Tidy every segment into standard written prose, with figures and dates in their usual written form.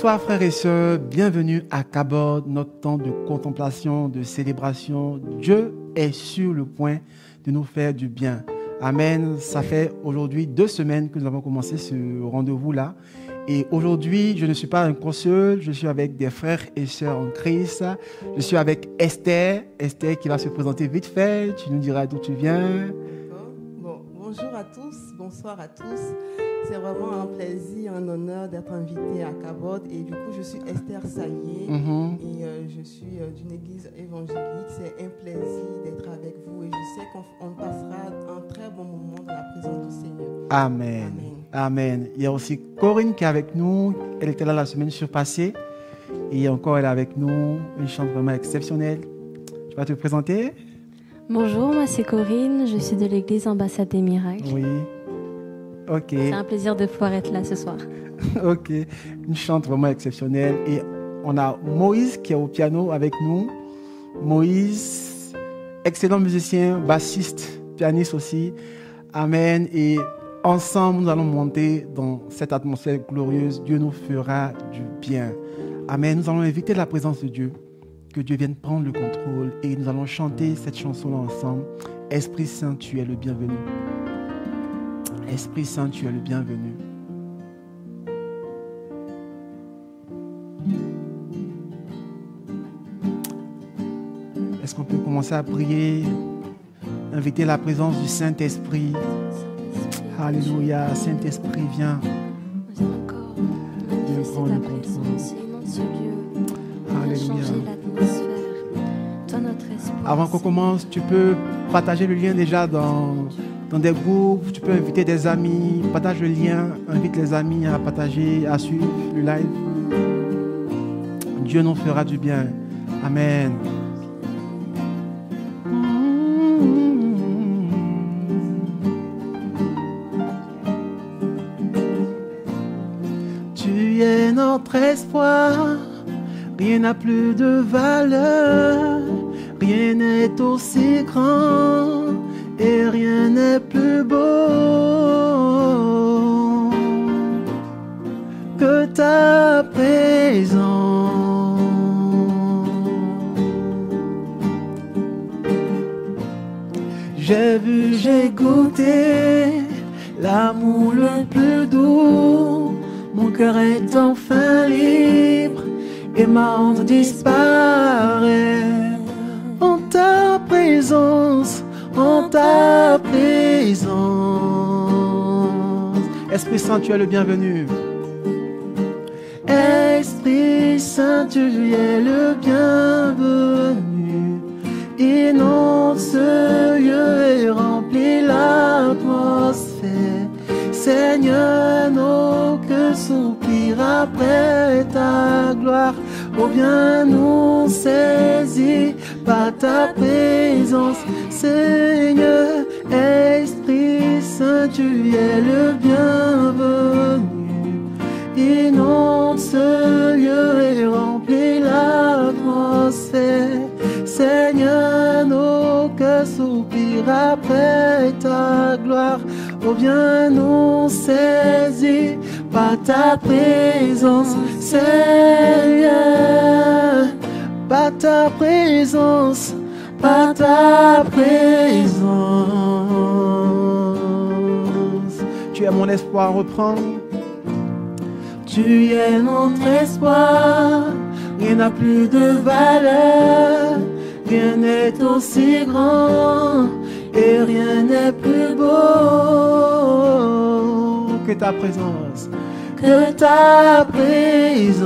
Bonsoir frères et sœurs, bienvenue à Kabod, notre temps de contemplation, de célébration. Dieu est sur le point de nous faire du bien. Amen. Ça fait aujourd'hui 2 semaines que nous avons commencé ce rendez-vous-là. Et aujourd'hui, je ne suis pas encore seul, je suis avec des frères et sœurs en Christ. Je suis avec Esther. Esther qui va se présenter vite fait. Tu nous diras d'où tu viens. Bon, bonjour à tous, bonsoir à tous. C'est vraiment un plaisir, un honneur d'être invitée à Kabod. Et du coup, je suis Esther Saillé et je suis d'une église évangélique. C'est un plaisir d'être avec vous et je sais qu'on passera un très bon moment dans la présence du Seigneur. Amen. Amen. Il y a aussi Corinne qui est avec nous. Elle était là la semaine surpassée. Et encore, elle est avec nous. Une chante vraiment exceptionnelle. Tu vas te présenter? Bonjour, moi c'est Corinne. Je suis de l'église Ambassade des Miracles. Oui. Ok. C'est un plaisir de pouvoir être là ce soir. Ok. Une chante vraiment exceptionnelle. Et on a Moïse qui est au piano avec nous. Moïse, excellent musicien, bassiste, pianiste aussi. Amen. Et ensemble, nous allons monter dans cette atmosphère glorieuse. Dieu nous fera du bien. Amen. Nous allons inviter la présence de Dieu. Que Dieu vienne prendre le contrôle. Et nous allons chanter cette chanson-là ensemble. Esprit Saint, tu es le bienvenu. Esprit Saint, tu es le bienvenu. Est-ce qu'on peut commencer à prier, inviter la présence du Saint-Esprit? Alléluia, Saint-Esprit, viens. Viens encore manifester ta présence et non ce lieu. Viens changer l'atmosphère. Toi, notre esprit. Avant qu'on commence, tu peux partager le lien déjà dans des groupes, tu peux inviter des amis, partage le lien, invite les amis à partager, à suivre le live. Dieu nous fera du bien. Amen. Tu es notre espoir, rien n'a plus de valeur, rien n'est aussi grand. Et rien n'est plus beau que ta présence. J'ai vu, j'ai goûté l'amour le plus doux. Mon cœur est enfin libre et ma honte disparaît en ta présence. En ta présence. Esprit Saint, tu es le bienvenu. Esprit Saint, tu es le bienvenu. Inonde ce lieu et remplit l'atmosphère. Seigneur, nos cœurs soupirent après ta gloire. Oh, viens nous saisir par ta présence. Seigneur, Esprit Saint, tu es le bienvenu. Inonde ce lieu et remplit l'atmosphère. Seigneur, nos cœurs soupirent après ta gloire. Oh, viens nous saisir par ta présence. Seigneur, par ta présence. Par ta présence. Tu es mon espoir, reprends. Tu es notre espoir, rien n'a plus de valeur, rien n'est aussi grand et rien n'est plus beau que ta présence, que ta présence.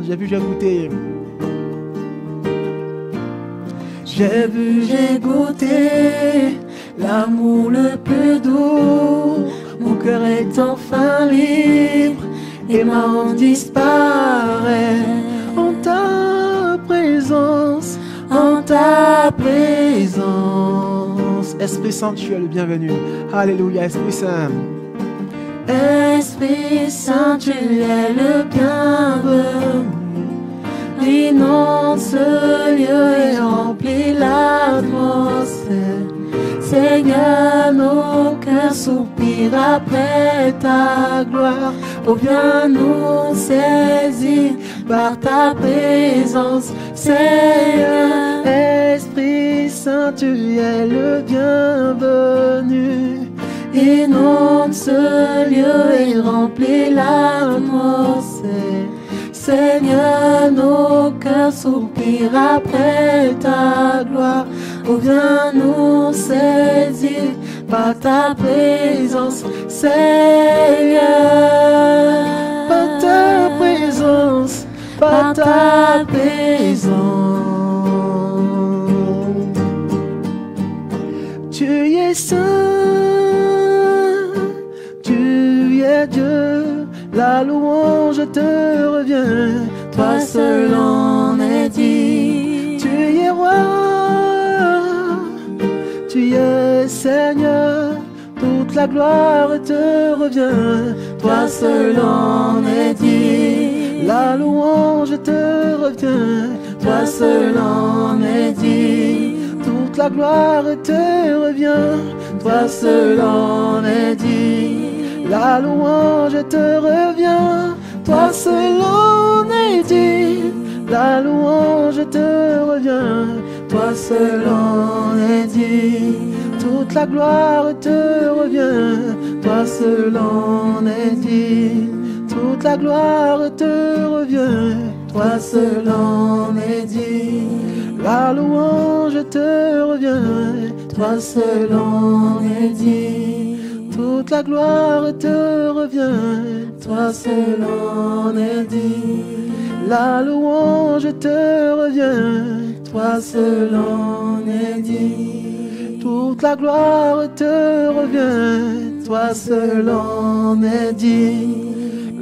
J'ai vu, j'ai goûté. J'ai vu, j'ai goûté l'amour le plus doux. Mon cœur est enfin libre et ma honte disparaît en ta présence, en ta présence. Esprit Saint, tu es le bienvenu. Alléluia, Esprit Saint. Esprit Saint, tu es le bienvenu. Inonde ce lieu et remplit l'atmosphère. Seigneur, nos cœurs soupirent après ta gloire. Oh, viens nous saisir par ta présence, Seigneur. Esprit Saint, tu es le bienvenu. Inonde ce lieu et remplis l'atmosphère. Seigneur, nos cœurs soupirent après ta gloire. Oh, viens nous saisir par ta présence, Seigneur. Par ta présence, par ta présence. Tu es saint, tu es Dieu, la louange te revient. Toi seul en est dit. Tu es roi, tu es Seigneur, toute la gloire te revient. Toi seul en est dit. La louange te revient. Toi seul en est dit. Toute la gloire te revient. Toi seul en est dit. La louange te revient. Toi seul en est dit. La louange te revient. Toi seul en est dit. Toute la gloire te revient. Toi seul en est dit. Toute la gloire te revient. Toi seul en est dit. La louange te revient. Toi seul en est dit. Toute la gloire te revient. Toi seul en est dit. La louange te revient. Toi seul en est dit. Toute la gloire te revient. Toi seul en est dit.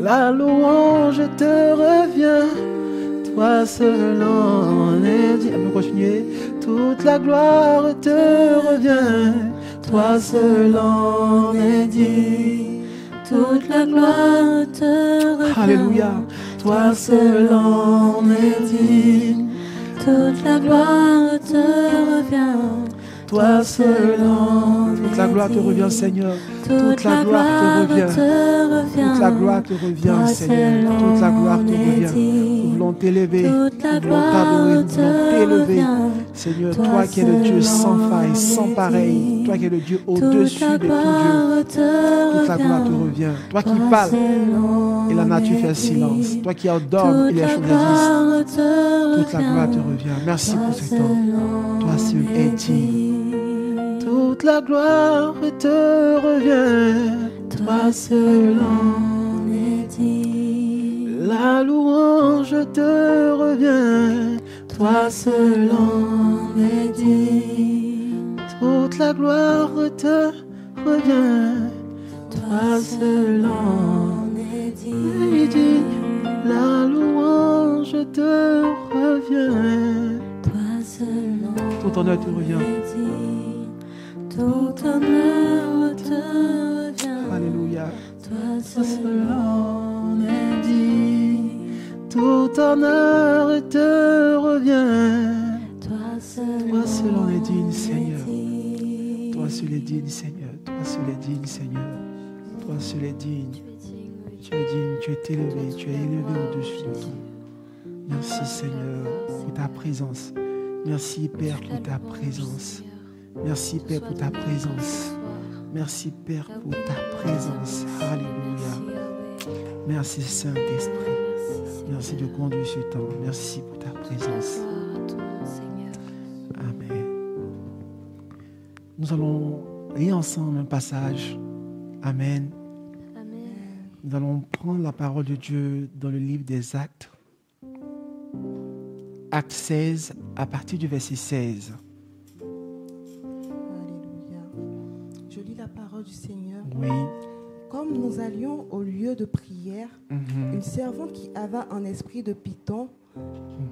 La louange te revient. Toi seul en est dit. On va continuer. Toute la gloire te revient. Toi seul en est dit. Toute la gloire te revient. Alléluia. Toi seul en est dit. Toute la gloire te revient. Toi seul en est dit. Toute la gloire te revient, Seigneur. Toute la gloire te revient. Toute la gloire te revient, Seigneur. Toute la gloire te revient. Nous voulons t'élever. Nous voulons t'adorer. Nous voulons t'élever. Seigneur, toi qui es le Dieu sans faille, sans pareil. Toi qui es le Dieu au-dessus de tout Dieu. Toute la gloire te revient. Toi qui parles et la nature fait silence. Toi qui ordonnes et les choses existent. Toute la gloire te revient. Merci pour ce temps. Toi seul est digne. Toute la gloire te revient. Toi seul en est dit. La louange te revient. Toi seul en est dit. Toute la gloire te revient. Toi seul en est dit. La louange te revient. Toi seul en Tout honneur te revient. est dit. Tout honneur te revient. Alléluia. Toi seul en est dit. Tout honneur te revient. Toi seul en est digne, Seigneur. dit. Toi seul est digne, Seigneur. Toi seul est digne, Seigneur. Toi seul est digne. Tu es digne, tu es élevé, tu es élevé au-dessus de tout. Merci, Seigneur, pour ta présence. Merci, Père, pour ta présence. Merci, Père, pour ta présence. Merci, Père, pour ta présence. Alléluia. Merci, Saint-Esprit. Merci de conduire ce temps. Merci pour ta présence. Amen. Nous allons lire ensemble un passage. Amen. Nous allons prendre la parole de Dieu dans le livre des Actes. Acte 16, à partir du verset 16. Alléluia. Je lis la parole du Seigneur. Oui. Comme nous allions au lieu de prière, une servante qui avait un esprit de python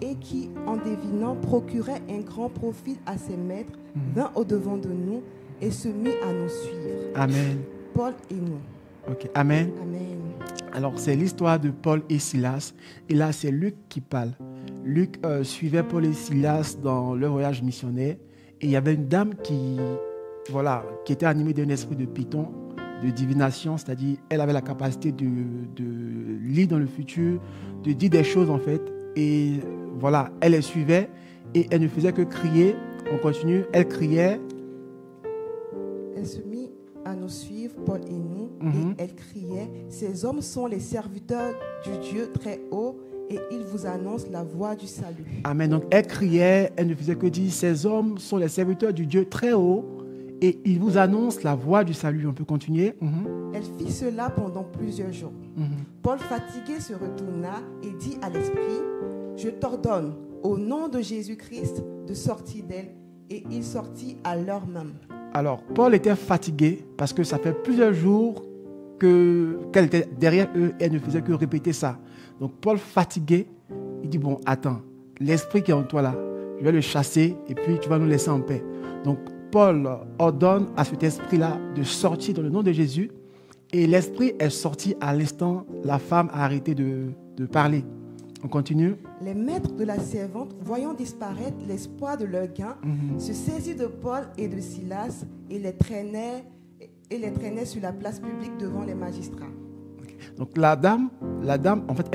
et qui, en devinant, procurait un grand profit à ses maîtres, vint au-devant de nous et se mit à nous suivre. Amen. Paul et nous. Ok. Amen. Amen. Alors, c'est l'histoire de Paul et Silas. Et là, c'est Luc qui parle. Luc suivait Paul et Silas dans leur voyage missionnaire. Et il y avait une dame qui était animée d'un esprit de python. de divination, c'est-à-dire elle avait la capacité de lire dans le futur, de dire des choses en fait. Et voilà, elle les suivait et elle ne faisait que crier. On continue, elle criait. Elle se mit à nous suivre, Paul et nous, et elle criait, « Ces hommes sont les serviteurs du Dieu très haut, et ils vous annoncent la voie du salut. » Amen. Donc elle criait, elle ne faisait que dire, « Ces hommes sont les serviteurs du Dieu très haut, et ils vous annoncent la voie du salut. » On peut continuer. Elle fit cela pendant plusieurs jours. Paul, fatigué, se retourna et dit à l'esprit, « Je t'ordonne, au nom de Jésus-Christ, de sortir d'elle. » Et il sortit à l'heure même. Alors, Paul était fatigué parce que ça fait plusieurs jours qu'elle était derrière eux et elle ne faisait que répéter ça. Donc, Paul, fatigué, il dit, bon, attends, l'esprit qui est en toi là, je vais le chasser et puis tu vas nous laisser en paix. Donc, Paul ordonne à cet esprit-là de sortir dans le nom de Jésus et l'esprit est sorti à l'instant, la femme a arrêté de parler. On continue. Les maîtres de la servante, voyant disparaître l'espoir de leur gain, se saisirent de Paul et de Silas et les traînaient sur la place publique devant les magistrats. Donc la dame, en fait,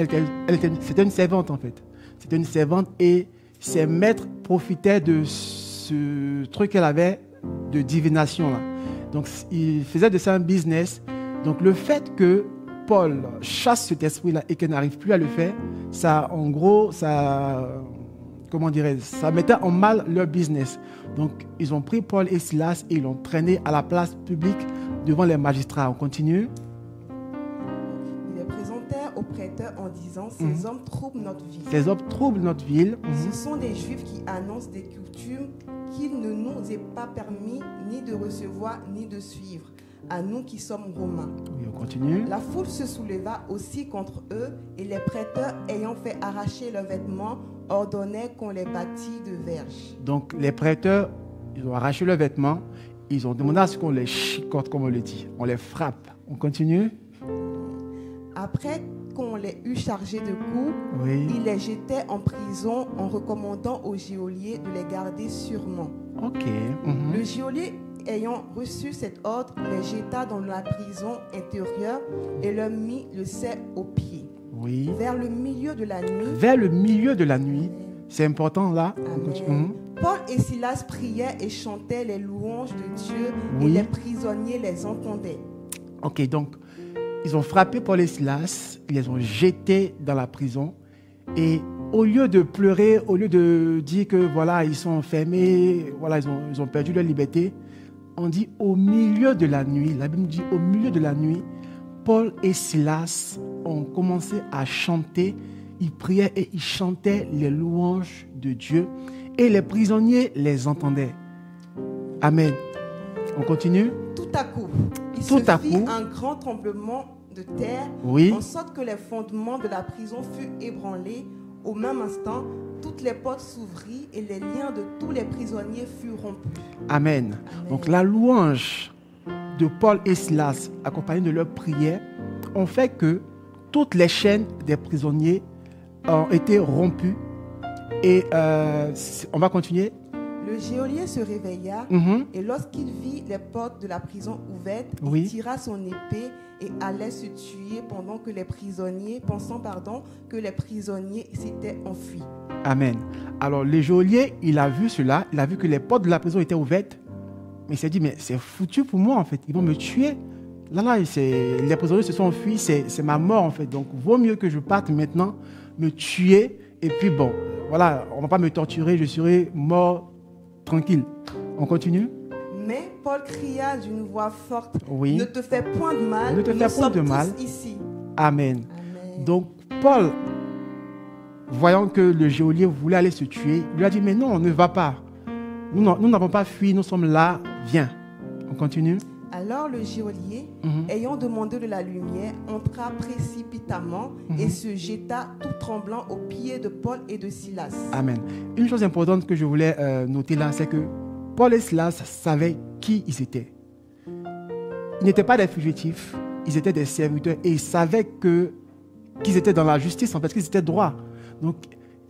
c'était une servante en fait. C'était une servante et ses maîtres profitaient de ce truc qu'elle avait de divination là. Donc ils faisaient de ça un business. Donc le fait que Paul chasse cet esprit-là et qu'elle n'arrive plus à le faire, ça, en gros, ça mettait en mal leur business. Donc, ils ont pris Paul et Silas et ils l'ont traîné à la place publique devant les magistrats. On continue. Ils les présentèrent aux prêteurs en disant, « Ces hommes troublent notre ville. Ces hommes troublent notre ville. Ce sont des Juifs qui annoncent des coutumes qu'il ne nous est pas permis ni de recevoir ni de suivre. À nous qui sommes romains. » Oui, on continue. La foule se souleva aussi contre eux et les prêteurs, ayant fait arracher leurs vêtements, ordonnaient qu'on les bâtît de verges. Donc les prêteurs, ils ont arraché leurs vêtements, ils ont demandé à ce qu'on les chicote, comme on le dit. On les frappe. On continue. Après qu'on les eut chargés de coups, ils les jetaient en prison en recommandant au geôlier de les garder sûrement. Ok. Le geôlier, ayant reçu cet ordre, les jeta dans la prison intérieure et leur mit le sceau aux pieds. Oui. Vers le milieu de la nuit. Vers le milieu de la nuit. C'est important là. Paul et Silas priaient et chantaient les louanges de Dieu et les prisonniers les entendaient. Ok, donc ils ont frappé Paul et Silas, ils les ont jetés dans la prison et au lieu de pleurer, au lieu de dire que voilà, ils sont enfermés, voilà, ils ont perdu leur liberté, on dit au milieu de la nuit, la Bible dit au milieu de la nuit, Paul et Silas ont commencé à chanter, ils priaient et ils chantaient les louanges de Dieu et les prisonniers les entendaient. Amen. On continue. Tout à coup, il se fit un grand tremblement de terre, en sorte que les fondements de la prison furent ébranlés. Au même instant, toutes les portes s'ouvrirent et les liens de tous les prisonniers furent rompus. Amen. Donc la louange de Paul et Silas, accompagnée de leur prière, ont fait que toutes les chaînes des prisonniers ont été rompues. Et on va continuer. Le geôlier se réveilla et lorsqu'il vit les portes de la prison ouvertes, il tira son épée et allait se tuer pendant que les prisonniers, pensant que les prisonniers s'étaient enfuis. Amen. Alors le geôlier, il a vu cela, il a vu que les portes de la prison étaient ouvertes, mais il s'est dit, mais c'est foutu pour moi en fait, ils vont me tuer. Là, les prisonniers se sont enfuis, c'est ma mort en fait, donc vaut mieux que je parte maintenant, me tuer, et puis bon, voilà, on ne va pas me torturer, je serai mort tranquille. On continue. Mais Paul cria d'une voix forte, oui. Ne te fais point de mal, ne te fais point de mal. Ici. Amen. Donc Paul, voyant que le geôlier voulait aller se tuer, lui a dit, mais non, ne va pas. Nous n'avons pas fui, nous sommes là, viens. On continue. Alors le geôlier, ayant demandé de la lumière, entra précipitamment et se jeta tout tremblant aux pieds de Paul et de Silas. Amen. Une chose importante que je voulais noter là, c'est que Paul et Silas savaient qui ils étaient. Ils n'étaient pas des fugitifs, ils étaient des serviteurs et ils savaient qu'ils étaient dans la justice, en fait, qu'ils étaient droits. Donc,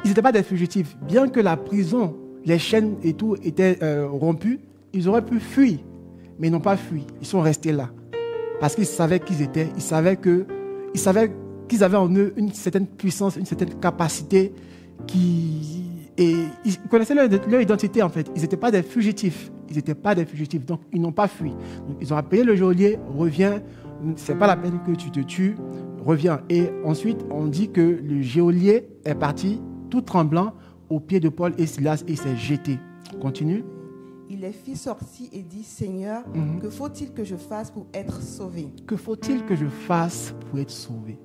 ils n'étaient pas des fugitifs. Bien que la prison, les chaînes et tout étaient rompues, ils auraient pu fuir. Mais ils n'ont pas fui, ils sont restés là. parce qu'ils savaient qui ils étaient. Ils savaient qu'ils avaient en eux une certaine puissance, une certaine capacité et ils connaissaient leur identité en fait. Ils n'étaient pas des fugitifs. Donc ils n'ont pas fui. Donc, ils ont appelé le geôlier, reviens, c'est pas la peine que tu te tues, reviens. Et ensuite, on dit que le geôlier est parti tout tremblant aux pieds de Paul et Silas et il s'est jeté. Continue. Il les fit sortir et dit, Seigneur, que faut-il que je fasse pour être sauvé? Que faut-il que je fasse pour être sauvé?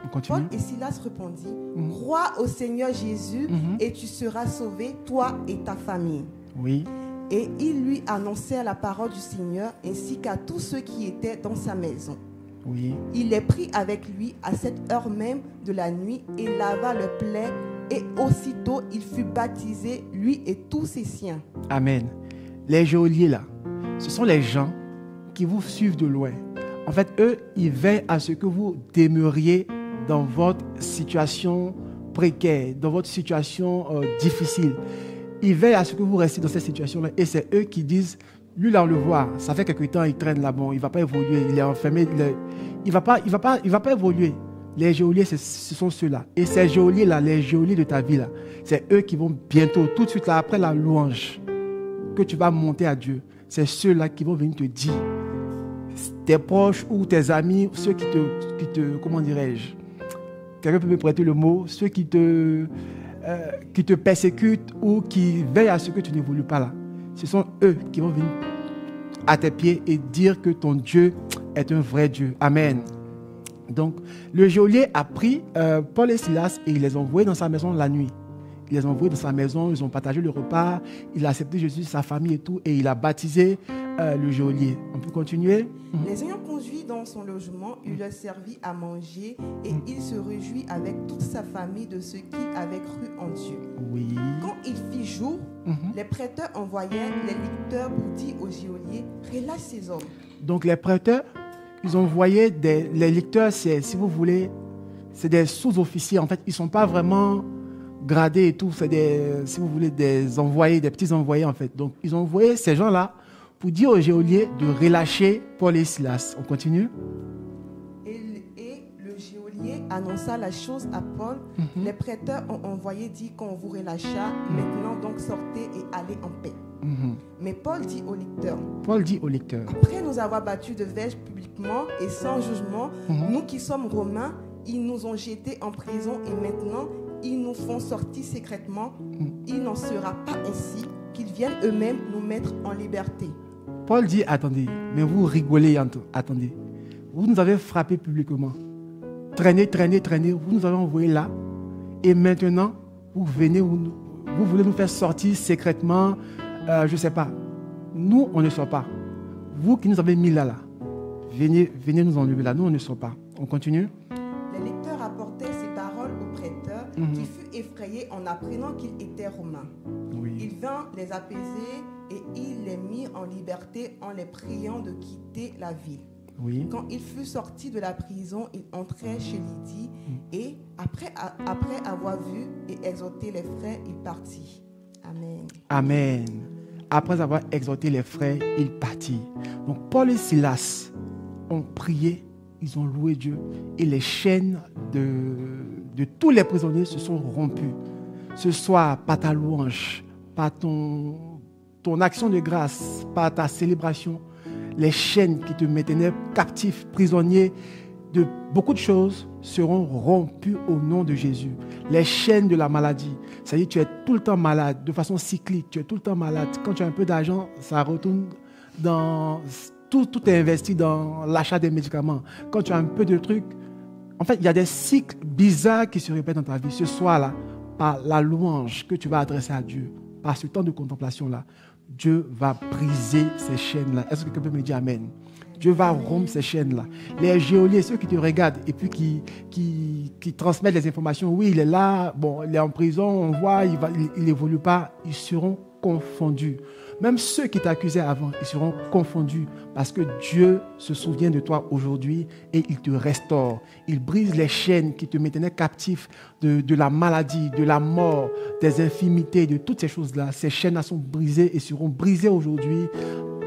On continue. Paul et Silas répondit, crois au Seigneur Jésus et tu seras sauvé, toi et ta famille. Oui. Et ils lui annoncèrent la parole du Seigneur ainsi qu'à tous ceux qui étaient dans sa maison. Oui. Il les prit avec lui à cette heure même de la nuit et lava le plaie. Et aussitôt, il fut baptisé, lui et tous ses siens. Amen. Les geôliers là, ce sont les gens qui vous suivent de loin. En fait, eux, ils veillent à ce que vous demeuriez dans votre situation précaire, dans votre situation difficile. Ils veillent à ce que vous restiez dans cette situation-là. Et c'est eux qui disent, lui là on le voit, ça fait quelque temps, il traîne là-bas, il ne va pas évoluer, il est enfermé, il va pas évoluer. Les geôliers, ce sont ceux-là. Et ces geôliers-là, les geôliers de ta vie là, c'est eux qui vont bientôt, tout de suite là, après la louange, que tu vas monter à Dieu. C'est ceux-là qui vont venir te dire, tes proches ou tes amis, ceux qui te comment dirais-je, quelqu'un peut me prêter le mot, ceux qui te persécutent ou qui veillent à ce que tu n'évolues pas là. Ce sont eux qui vont venir à tes pieds et dire que ton Dieu est un vrai Dieu. Amen. Donc, le geôlier a pris Paul et Silas et il les a envoyés dans sa maison la nuit. Il les a envoyés dans sa maison, ils ont partagé le repas, il a accepté Jésus, sa famille et tout, et il a baptisé le geôlier. On peut continuer? Les ayant conduits dans son logement, il leur servit à manger et il se réjouit avec toute sa famille de ceux qui avaient cru en Dieu. Oui. Quand il fit jour, les prêteurs envoyèrent les licteurs pour dire au geôlier, relâche ces hommes. Donc les prêteurs, ils envoyaient les licteurs, c'est, si vous voulez, c'est des sous-officiers. En fait, ils ne sont pas vraiment gradés et tout. C'est des, si vous voulez, des envoyés, des petits envoyés en fait. Donc, ils ont envoyé ces gens-là pour dire au geôlier de relâcher Paul et Silas. On continue? Et le geôlier annonça la chose à Paul. Les prêteurs ont envoyé dire qu'on vous relâcha. Maintenant, donc, sortez et allez en paix. Mais Paul dit au lecteur, après nous avoir battus de verge publiquement et sans jugement, nous qui sommes romains, ils nous ont jetés en prison et maintenant ils nous font sortir secrètement. Il n'en sera pas ainsi qu'ils viennent eux-mêmes nous mettre en liberté. Paul dit, attendez, mais vous rigolez, attendez. Vous nous avez frappés publiquement. Traînez, vous nous avez envoyés là. Et maintenant, vous venez, vous voulez nous faire sortir secrètement. Je ne sais pas. Nous, on ne sort pas. Vous qui nous avez mis là, venez nous enlever là. Nous, on ne sort pas. On continue. Les lecteurs apportaient ces paroles au prêteur qui fut effrayé en apprenant qu'il était romain. Oui. Il vint les apaiser et il les mit en liberté en les priant de quitter la ville. Oui. Quand il fut sorti de la prison, il entrait chez Lydie et après avoir vu et exhorté les frères, il partit. Amen. Amen. Après avoir exhorté les frères, il partit. Donc Paul et Silas ont prié, ils ont loué Dieu et les chaînes de tous les prisonniers se sont rompues. Ce soir, par ta louange, par ton action de grâce, par ta célébration, les chaînes qui te maintenaient captif, prisonnier de beaucoup de choses seront rompues au nom de Jésus. Les chaînes de la maladie, c'est-à-dire tu es tout le temps malade, de façon cyclique, tu es tout le temps malade. Quand tu as un peu d'argent, ça retourne dans... Tout est investi dans l'achat des médicaments. Quand tu as un peu de trucs, en fait, il y a des cycles bizarres qui se répètent dans ta vie. Ce soir-là, par la louange que tu vas adresser à Dieu, par ce temps de contemplation-là, Dieu va briser ces chaînes-là. Est-ce que quelqu'un peut me dire Amen? Dieu va rompre ces chaînes-là. Les geôliers, ceux qui te regardent et puis qui transmettent les informations, oui, il est là, bon, il est en prison, on voit, il n'évolue pas, ils seront confondus. Même ceux qui t'accusaient avant, ils seront confondus parce que Dieu se souvient de toi aujourd'hui et il te restaure. Il brise les chaînes qui te maintenaient captif de la maladie, de la mort, des infimités, de toutes ces choses-là. Ces chaînes-là sont brisées et seront brisées aujourd'hui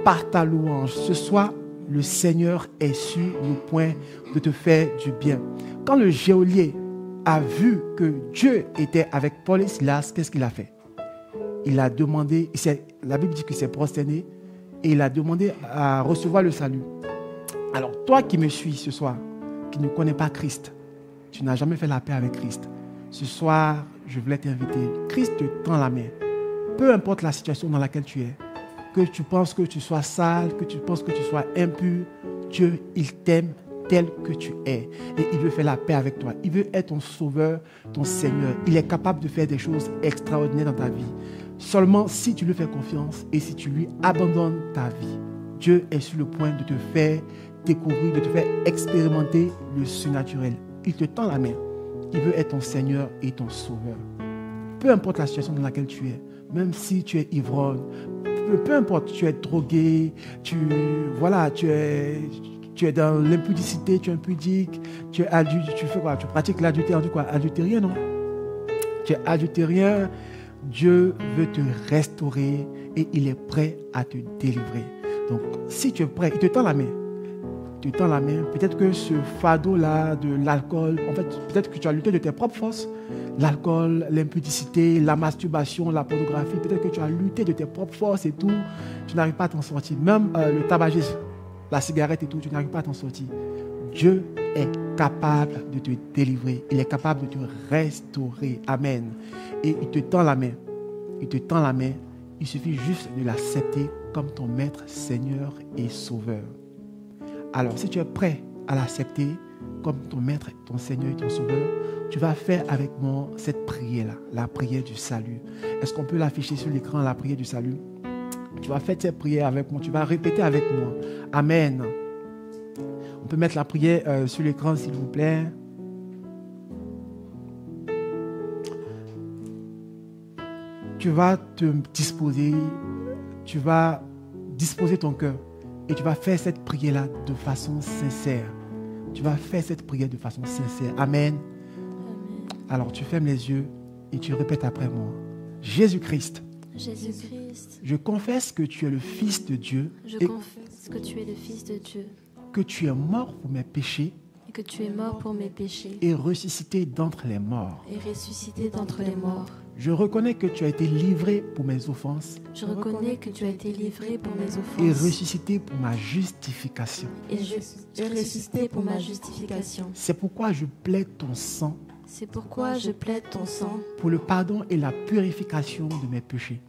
par ta louange. Ce soir, le Seigneur est sur le point de te faire du bien. Quand le geôlier a vu que Dieu était avec Paul et Silas, qu'est-ce qu'il a fait? Il a demandé, la Bible dit qu'il s'est prosterné et il a demandé à recevoir le salut. Alors toi qui me suis ce soir, qui ne connais pas Christ, tu n'as jamais fait la paix avec Christ. Ce soir, je voulais t'inviter. Christ te tend la main. Peu importe la situation dans laquelle tu es, que tu penses que tu sois sale, que tu penses que tu sois impur, Dieu, il t'aime tel que tu es. Et il veut faire la paix avec toi. Il veut être ton sauveur, ton Seigneur. Il est capable de faire des choses extraordinaires dans ta vie. Seulement si tu lui fais confiance et si tu lui abandonnes ta vie. Dieu est sur le point de te faire découvrir, de te faire expérimenter le surnaturel. Il te tend la main. Il veut être ton Seigneur et ton Sauveur. Peu importe la situation dans laquelle tu es, même si tu es ivrogne, peu importe, tu es drogué, tu es dans l'impudicité, tu es impudique, tu es adulte, tu fais quoi? Tu pratiques l'adultère, tu dis quoi? Adultérien, non? Tu es adultérien, Dieu veut te restaurer et il est prêt à te délivrer. Donc, si tu es prêt, il te tend la main. Il te tend la main. Peut-être que ce fardeau-là de l'alcool, en fait, peut-être que tu as lutté de tes propres forces. L'alcool, l'impudicité, la masturbation, la pornographie, peut-être que tu as lutté de tes propres forces et tout. Tu n'arrives pas à t'en sortir. Même le tabagisme, la cigarette et tout, tu n'arrives pas à t'en sortir. Dieu est capable de te délivrer. Il est capable de te restaurer. Amen. Et il te tend la main. Il te tend la main. Il suffit juste de l'accepter comme ton maître, Seigneur et Sauveur. Alors, si tu es prêt à l'accepter comme ton maître, ton Seigneur et ton Sauveur, tu vas faire avec moi cette prière-là, la prière du salut. Est-ce qu'on peut l'afficher sur l'écran, la prière du salut? Tu vas faire cette prière avec moi. Tu vas répéter avec moi. Amen. On peut mettre la prière sur l'écran, s'il vous plaît. Tu vas te disposer, tu vas disposer ton cœur et tu vas faire cette prière-là de façon sincère. Tu vas faire cette prière de façon sincère. Amen. Alors tu fermes les yeux et tu répètes après moi. Jésus-Christ. Jésus-Christ. Je confesse que tu es le Fils de Dieu. Je confesse que tu es le Fils de Dieu. Que tu es mort pour mes péchés. Et que tu es mort pour mes péchés. Et ressuscité d'entre les morts. Et ressuscité d'entre les morts. Je reconnais que tu as été livré pour mes offenses. Je reconnais que tu as été livré pour mes offenses. Et ressuscité pour ma justification. Et ressuscité pour ma justification. C'est pourquoi je plaide ton sang. C'est pourquoi je plaide ton sang. Pour le pardon et la purification de mes péchés.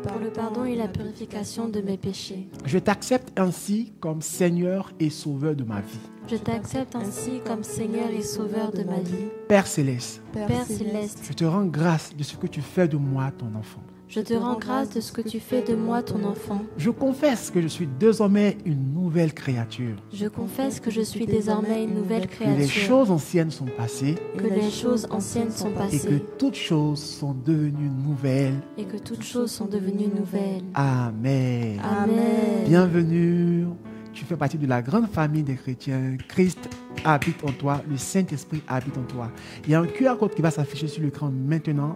Pour le pardon et la purification de mes péchés. Je t'accepte ainsi comme Seigneur et Sauveur de ma vie. Je t'accepte ainsi comme Seigneur et Sauveur de ma vie. Père Céleste. Père Céleste. Je te rends grâce de ce que tu fais de moi, ton enfant. Je te rends grâce de ce que tu fais de moi, ton enfant. Je confesse que je suis désormais une nouvelle créature. Je confesse que je suis désormais une nouvelle créature. Que les choses anciennes sont passées. Que les choses anciennes sont passées. Et que toutes choses sont devenues nouvelles. Et que toutes choses sont devenues nouvelles. Amen. Amen. Bienvenue. Tu fais partie de la grande famille des chrétiens. Christ habite en toi. Le Saint-Esprit habite en toi. Il y a un QR code qui va s'afficher sur l'écran maintenant.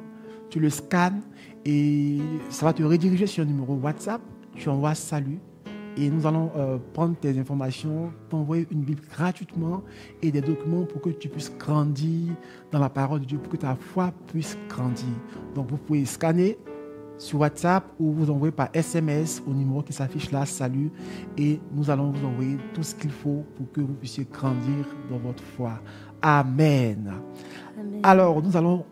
Tu le scannes et ça va te rediriger sur un numéro WhatsApp. Tu envoies salut et nous allons prendre tes informations, t'envoyer une Bible gratuitement et des documents pour que tu puisses grandir dans la parole de Dieu, pour que ta foi puisse grandir. Donc vous pouvez scanner sur WhatsApp ou vous envoyer par SMS au numéro qui s'affiche là, salut, et nous allons vous envoyer tout ce qu'il faut pour que vous puissiez grandir dans votre foi. Amen. Amen. Alors nous allons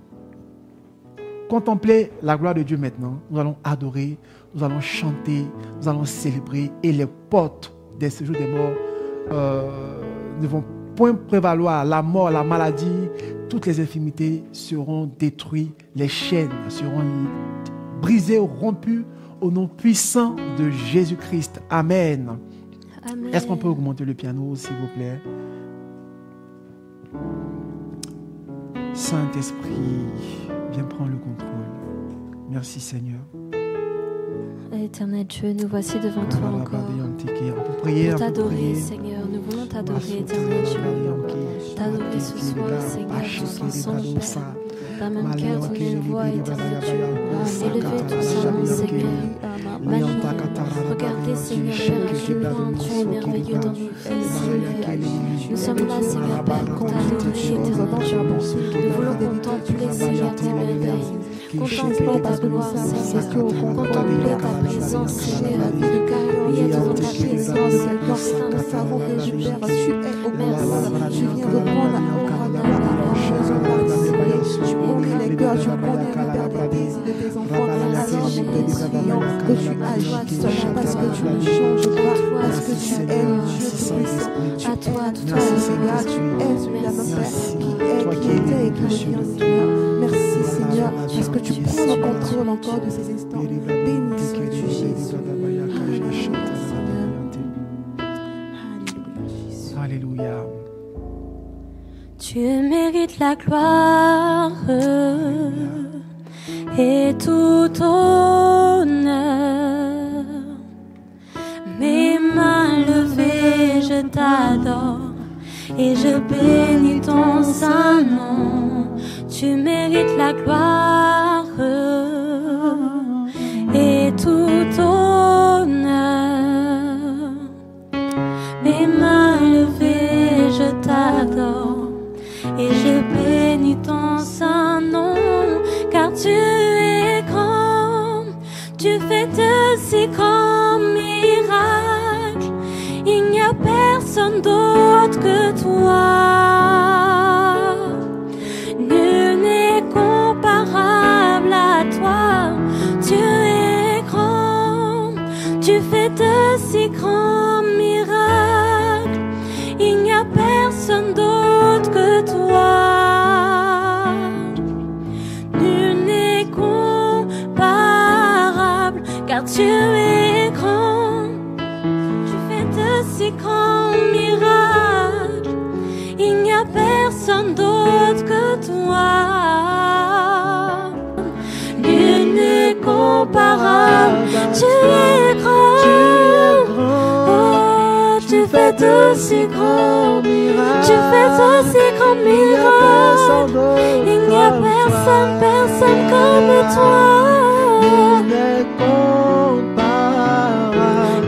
contempler la gloire de Dieu maintenant. Nous allons adorer, nous allons chanter, nous allons célébrer et les portes des séjours des morts ne vont point prévaloir. La mort, la maladie, toutes les infirmités seront détruites, les chaînes seront brisées, rompues au nom puissant de Jésus-Christ. Amen. Amen. Est-ce qu'on peut augmenter le piano, s'il vous plaît? Saint-Esprit, viens prendre le contrôle. Merci Seigneur. Éternel Dieu, nous voici devant toi encore. On peut prier, pour t'adorer, Seigneur. Nous voulons t'adorer, éternel Dieu. T'adorer ce soir, Seigneur, tous ensemble, Père. D'un même cœur, donner une voix, éternel Dieu. Élever tous ensemble, Seigneur. magnifique. Regardez, Seigneur, Père infiniment, tu es merveilleux dans nos vies, Seigneur. Nous sommes là, Seigneur, Père, pour t'adorer éternellement. Nous voulons contempler, Seigneur, tes merveilles. Contempler ta gloire, Seigneur. Contempler ta présence, Seigneur. Oui, être dans ta présence, Seigneur. Nous savons que tu es au contrôle. Tu viens répondre tu connais les cœurs, tu connais le Père des désirs de tes enfants. Alors nous te prions que tu agis seulement parce que tu ne changes pas, parce que tu es le Dieu tout-puissant. Tu es toi, Seigneur, tu es celui-là, notre Père, qui était et qui revient. Merci, Seigneur, parce que tu prends le contrôle encore de ces instants. Béni sois-tu, Jésus. Alléluia. Tu mérites la gloire et tout honneur. Mes mains levées, je t'adore et je bénis ton saint nom. Tu mérites la gloire et tout honneur. Mes mains levées, je t'adore et je bénis ton saint nom, car tu es grand, tu fais de si grands miracles, il n'y a personne d'autre que toi. Nul n'est comparable à toi, tu es grand, tu fais de si grands miracles, il n'y a personne d'autre que toi. Nul n'est comparable, car tu es grand, tu fais de si grands miracles, il n'y a personne d'autre que toi. Nul n'est comparable, tu es grand, oh, tu fais de si grands miracles, tu fais de si grands miracles, il n'y a personne, personne comme toi.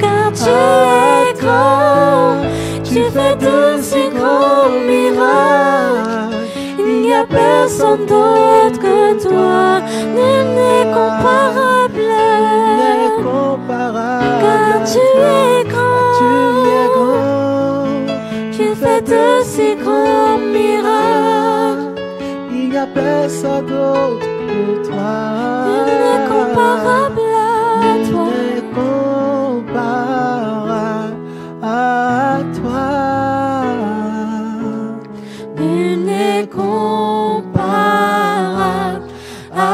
Car tu es grand, tu fais de si grands miracles, il n'y a personne d'autre que toi. Nul n'est comparable, car tu es grand, tu fais de si grands miracles, il n'y a personne d'autre que toi. nul n'est comparable à toi. Nul n'est comparable à toi. Nul n'est comparable à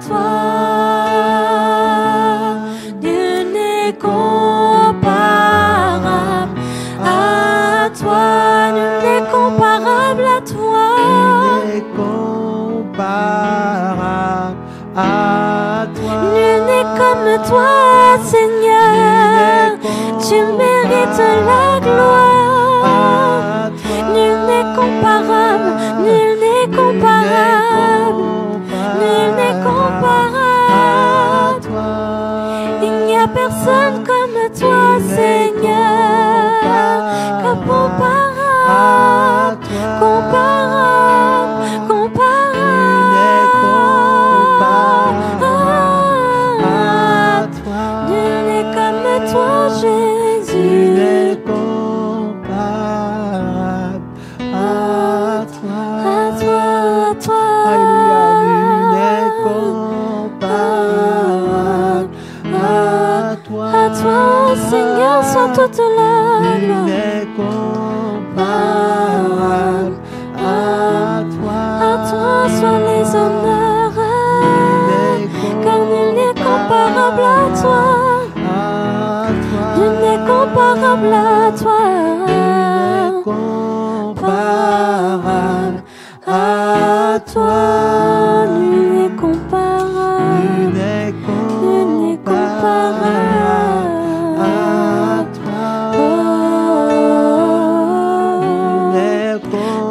toi. Nul n'est comparable à toi. Nul n'est comparable à toi. Nul n'est comme toi, Seigneur. Tu mérites la gloire. Nul n'est comparable. Nul n'est comparable. Nul n'est comparable. Il n'y a personne comme toi, Seigneur. Comparable, comparable, comparable. Nul n'est comme toi, Jésus. Nul n'est comparable à toi. À toi, à toi. Alléluia. Nul n'est comparable à toi. À toi, Seigneur, soit toute la Nul gloire. n'est comparable à toi. À toi soient les honneurs, car nul n'est comparable à toi. Nul n'est comparable à toi. Comparable à toi. Nul n'est comparable. Nul n'est Nul n'est comparable à toi.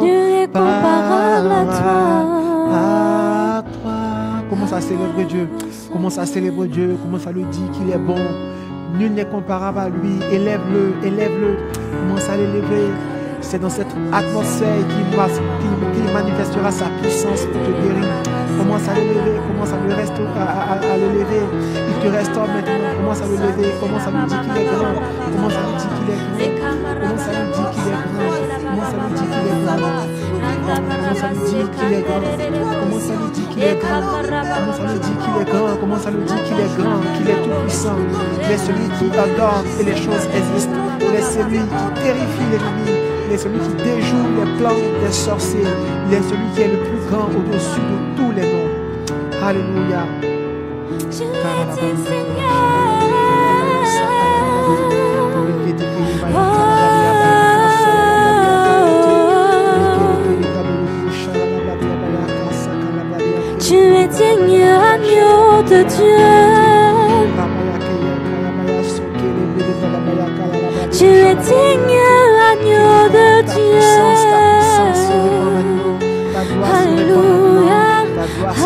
Nul n'est comparable à toi. Commence à célébrer Dieu. Commence à célébrer Dieu. Commence à lui dire qu'il est bon. Nul n'est comparable à lui. Élève-le, élève-le. Commence à l'élever. C'est dans cette atmosphère qu'il manifestera sa puissance pour te guérir. Commence à l'élever, commence à l'élever. Il te restaure maintenant. Commence à l'élever, commence à lui dire qu'il est grand. Commence à lui dire qu'il est grand. Commence à lui dire qu'il est grand. Commence à lui dire qu'il est grand. Commence à lui dire qu'il est grand. Commence à lui dire qu'il est grand. Commence à lui dire qu'il est grand. Commence à lui dire qu'il est grand, qu'il est tout puissant. Il est celui qui adore et les choses existent. Il est celui qui terrifie l'ennemi. Il est celui qui déjoue les plans des sorciers. Il est celui qui est le plus grand au-dessus de tous les noms. Alléluia. Tu es digne, agneau de Dieu. Tu es digne, agneau de Dieu. Alléluia,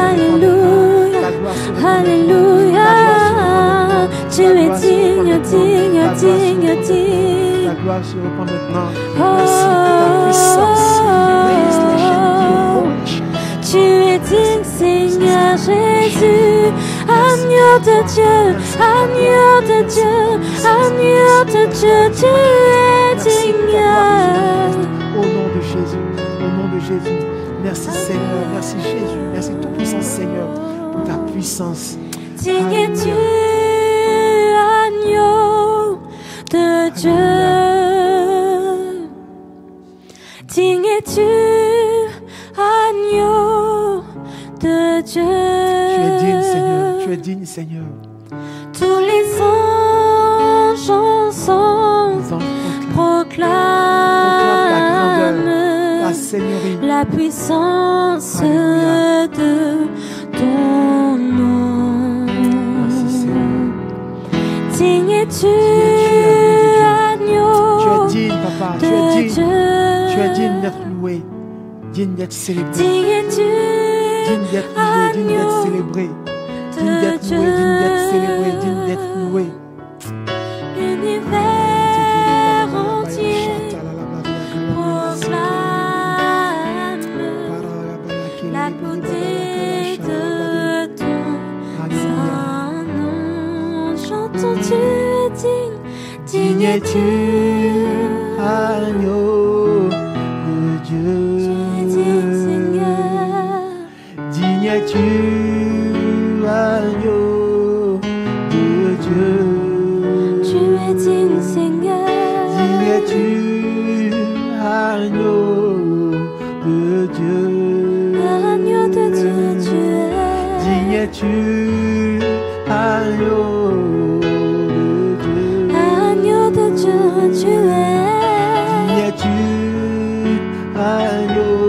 alléluia, alléluia. Tu es digne, digne, digne, digne. Ta gloire se répand maintenant. Merci pour ta puissance. Brise les chaînes. Tu es digne, Seigneur Jésus. Agneau de Dieu, agneau de Dieu, agneau de Dieu, tu es digne. Au nom de Jésus, au nom de Jésus. Merci Seigneur, merci Jésus, merci Tout-Puissant Seigneur pour ta puissance. Digne es-tu, agneau de Dieu. Digne es-tu, agneau de Dieu. Tu es digne Seigneur, tu es digne Seigneur. Tous les anges ensemble proclament la Seigneurie, la puissance de ton nom. Merci Seigneur. Digne es-tu, agneau Tu es digne Papa, tu es digne. Tu es digne d'être loué, digne d'être célébré. Digne es-tu, Digne d'être loué, digne d'être célébré. Digne d'être loué, digne d'être célébré, digne d'être loué. L'univers entier proclame la beauté de ton saint nom. Chantons, tu es digne, digne es-tu, agneau de Dieu. tu es digne, Seigneur. Digne es-tu, agneau de Dieu. Tu es digne, Seigneur. Digne es-tu, agneau de Dieu. Agneau de Dieu, tu es. Digne es-tu, agneau de Dieu. Agneau de Dieu, tu es. Digne es-tu, agneau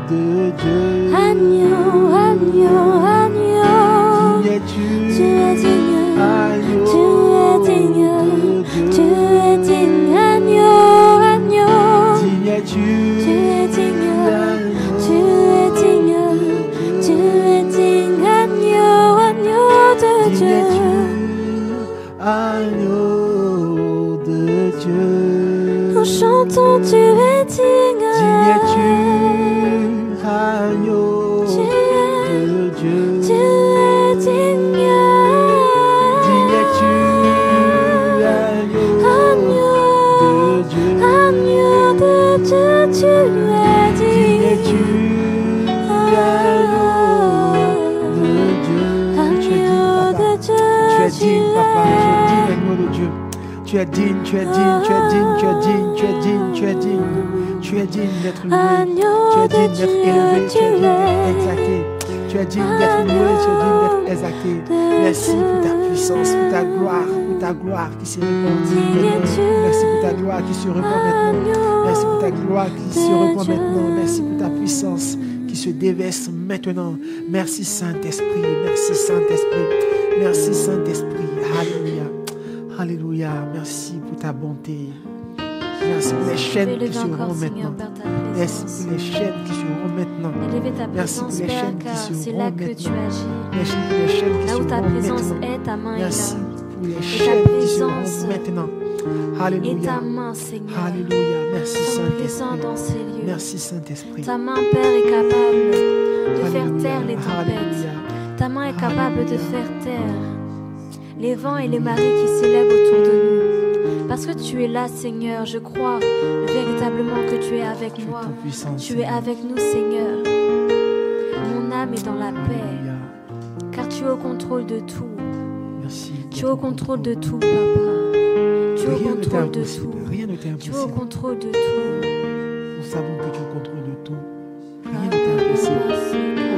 de Dieu. Agneau, agneau, agneau. Digne es-tu, Tu es digne, agneau tu es digne, de Dieu. tu es digne, agneau, agneau. Digne es-tu, Tu es digne, tu es digne, tu es digne, agneau, agneau de Digne Dieu. es-tu, agneau de Dieu. Nous chantons, tu es digne. Digne es-tu, agneau Tu es, de Dieu. tu es digne. Digne es-tu, agneau de Dieu. Agneau de Dieu, tu es Digne digne. es-tu, agneau de Dieu. Tu es digne, Papa. Tu es digne, Papa. Tu es digne, agneau de Dieu. Tu es digne, tu es digne, tu es digne, tu es digne, tu es digne, tu es digne. Tu es digne d'être loué. Tu es digne d'être élevé. Tu es digne d'être exalté. Tu es digne d'être loué. Tu es digne d'être exalté. Merci pour ta puissance, pour ta gloire qui se répand maintenant. Merci pour ta gloire qui se répand maintenant. Merci pour ta gloire qui se répand maintenant. Merci pour ta puissance qui se déverse maintenant. Merci Saint-Esprit. Merci Saint-Esprit. Merci Saint-Esprit. Alléluia. Alléluia. Merci pour ta bonté. Merci pour les chaînes qui se Élevez encore, rompent Seigneur, maintenant. Père, ta présence. Merci pour les chaînes qui se rompent maintenant. Élever ta Merci pour présence, les Père, chaînes car qui se c'est là rompent que tu maintenant. agis. Merci pour les chaînes qui Là se où ta rompent présence maintenant. est, ta main Merci est là. pour les ta chaînes qui se présence rompent maintenant. Et ta Alléluia. main, Seigneur, Alléluia. Merci sont présents Saint-Esprit. dans ces lieux. Merci Saint-Esprit. Ta main, Père, est capable de faire Alléluia. taire les tempêtes. Alléluia. Ta main est capable de Alléluia. faire taire les vents et les marées qui s'élèvent autour de nous. Parce que tu es là, Seigneur, je crois véritablement que tu es avec moi. Tout-puissant, Tu es Seigneur. avec nous, Seigneur. Mon âme est dans la paix, Alléluia. car tu es au contrôle de tout. Merci. Tu es au contrôle de tout, Papa. Tu es au Rien ne t'est contrôle de impossible. tout. Rien ne t'est Tu es au impossible. contrôle de tout. Nous savons que tu es au contrôle de tout. Rien ne t'est impossible.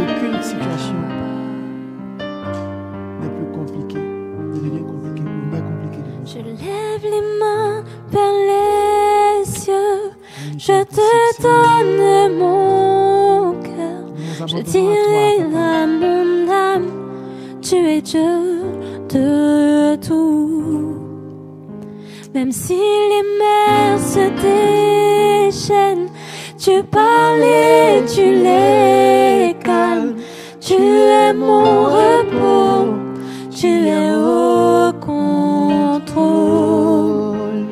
Aucune situation n'est plus compliquée. Ne devient compliquée ou n'est compliquée de Je nous. lève les mains vers les cieux. Je Rien n'est te impossible, Seigneur. donne mon cœur. Nous Je abandonnons dirai à toi, Papa. à mon âme, tu es Dieu de tout. Même si les mers se déchaînent, tu parles et tu les calmes. Tu es mon repos, tu es au contrôle.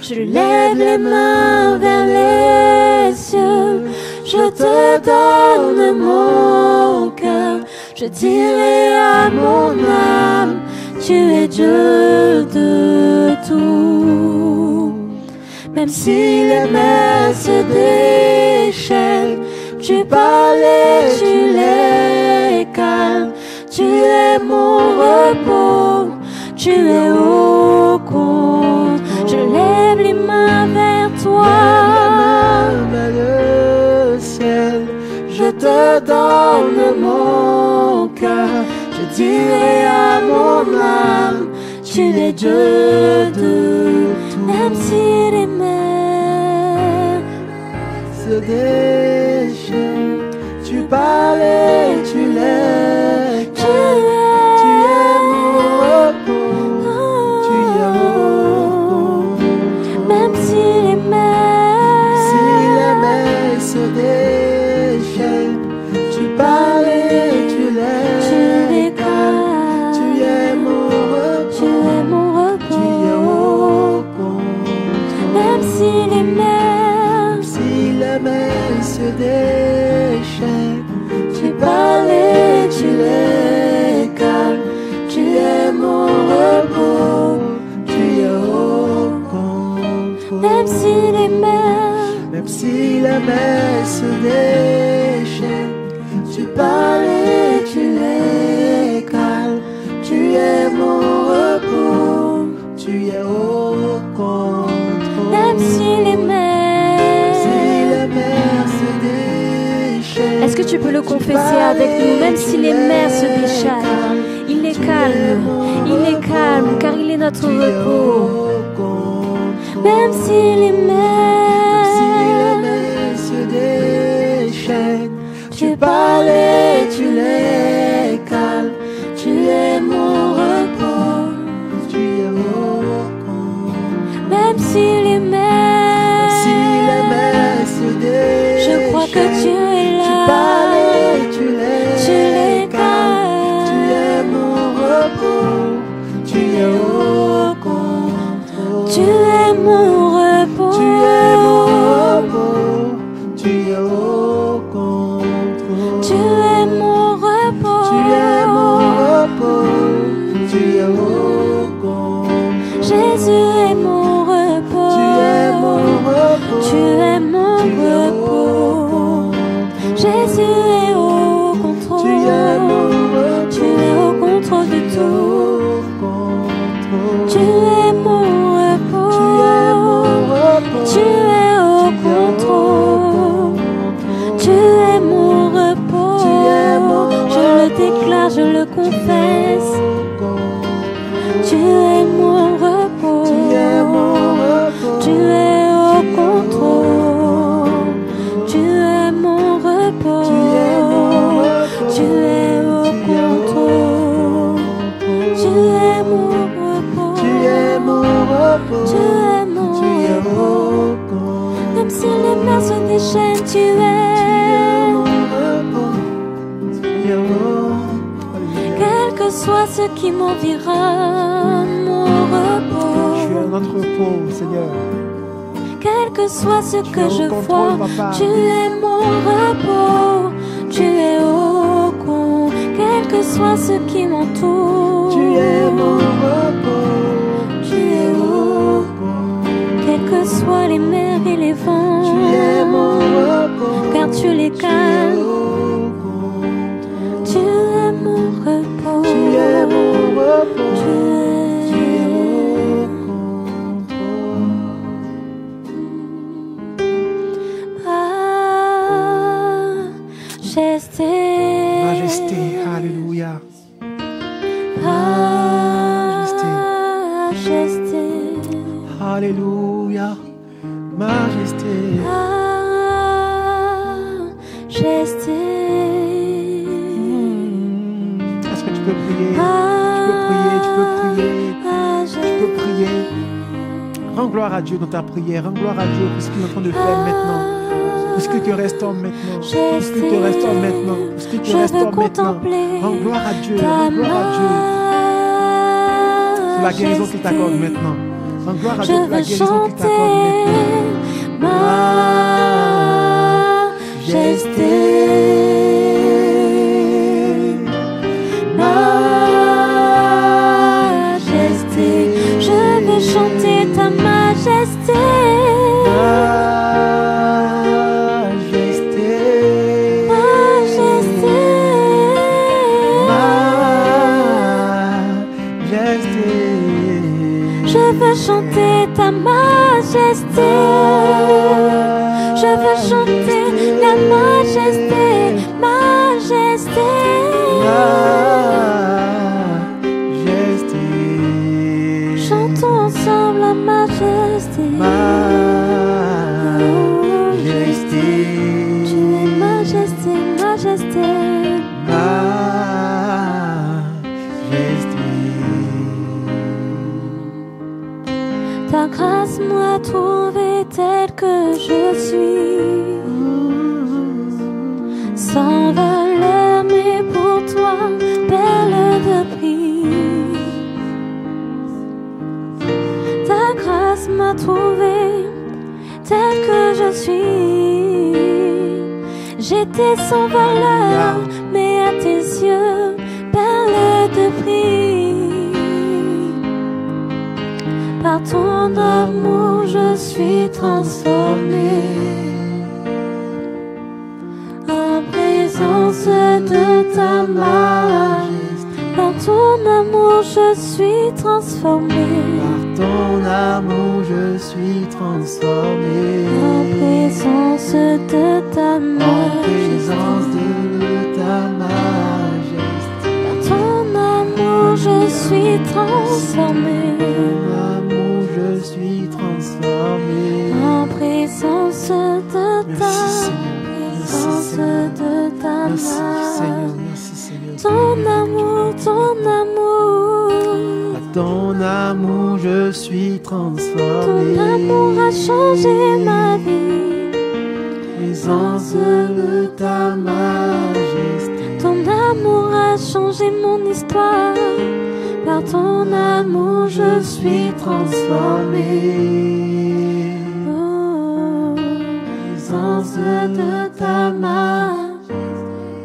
Je lève les mains vers les cieux, je te donne mon cœur. Je dirai à mon âme, tu es Dieu de tout. Même si les mers se déchaînent, tu parles et tu les calmes. Tu es mon repos, tu es au compte. Je lève les mains vers toi. Vers le ciel, je te donne mon cœur. Je dirai à mon âme, tu es Dieu de tout. Même si les mers Se déchaînent, tu parles et tu les tu calmes. Tu es mon repos, tu es es, mon contrôle. même si les Si les mers mers se déchaînent, tu parles et tu tu les les calmes. Tu calmes. es mon Tu repos, es mon tu es repos. au contrôle. Même si les mers Si les mers se déchaînent, tu parles et tu les calmes. Tu es mon repos, tu es au contrôle. même si les mers Même si la mer se déchaîne, tu parles et tu les calmes. Tu es mon repos, tu es au contrôle. même si les mers. Si la mer se déchaîne, Est-ce que tu peux le confesser avec nous, même si les mers se déchaînent? Il les calme, il les calme, car il est notre repos. Même si les Si la mers mer se déchaîne, tu parles et tu les calmes. Tu es mon repos, tu es au contrôle. même si les mers, Si la mer se déchaîne, je crois que tu es tu parles là. et tu Tu les les calmes. Tu es calmes. mon repos, tu es au contrôle. Tu es mon repos. Tu es mon repos, tu es au contrôle. Tu es mon repos. Tu es mon repos, tu es au contrôle. Jésus est mon repos. Tu es mon repos, Tu es mon tu es au repos. contrôle. Jésus est au contrôle. Tu es mon repos, Tu es au contrôle de tu es tout. au contrôle. Tu es mon repos. Tu es mon repos, Tu es au contrôle. Tu es mon repos. Tu es mon Je le repos. déclare, je le confesse. Tu es mon repos. Tu es mon repos, Tu es au contrôle. Tu es mon repos. tu es mon repos, Tu es au tu es contrôle. Tu es mon repos. Tu es mon repos, Tu es mon tu es repos. au contrôle. Même si les mers se des chaînes, tu es mon repos. quel que soit ce qui m'environne, mon repos. Tu es notre repos, Seigneur. Quel que soit ce que es au je contrôle, vois, Papa. tu es mon repos, tu es au con. Quel que soit ce qui m'entoure, Tu es mon repos. tu es au con. Quels que soient les mers et les vents, Tu es mon repos. car tu les Tu es calmes. au contrôle. Tu es mon repos, Tu es mon repos. tu Tu es es au contrôle. Majesté, alléluia. Majesté, Alléluia. Majesté. majesté. Est-ce que tu peux prier? Tu peux prier, tu peux prier. Tu peux prier. Rends gloire à Dieu dans ta prière. Rends gloire à Dieu pour ce qu'il est en train de faire maintenant. Pour ce que tu restaures maintenant. Pour ce que tu restaures maintenant. Pour ce que tu restaures maintenant. Rends gloire à Dieu. Rends gloire à Dieu. Pour la guérison qu'il t'accorde maintenant. Rends gloire à Dieu pour la guérison qu'il t'accorde majesté, je veux chanter ta majesté. Je veux chanter ta majesté. Je veux chanter la majesté, majesté. Chantons ensemble la majesté. Tu es majesté, majesté. Ta grâce m'a trouvé tel que je suis, sans valeur mais pour toi, perle de prix. Ta grâce m'a trouvé tel que je suis. J'étais sans valeur mais à tes yeux, perle de prix. Par ton amour, je suis transformée. En présence de ta majesté. Par ton amour, je suis transformée. Par ton amour, je suis transformée. En présence de ta majesté. En présence de ta majesté. Par ton amour, je suis transformée. Je suis transformé. En présence de ta présence de ta majesté. Ton amour, ton amour. À ton amour, je suis transformé. Ton amour a changé ma vie. Présence de ta majesté. Ton amour a changé mon histoire. Par ton amour, je suis transformée. Oh, présence de ta majesté.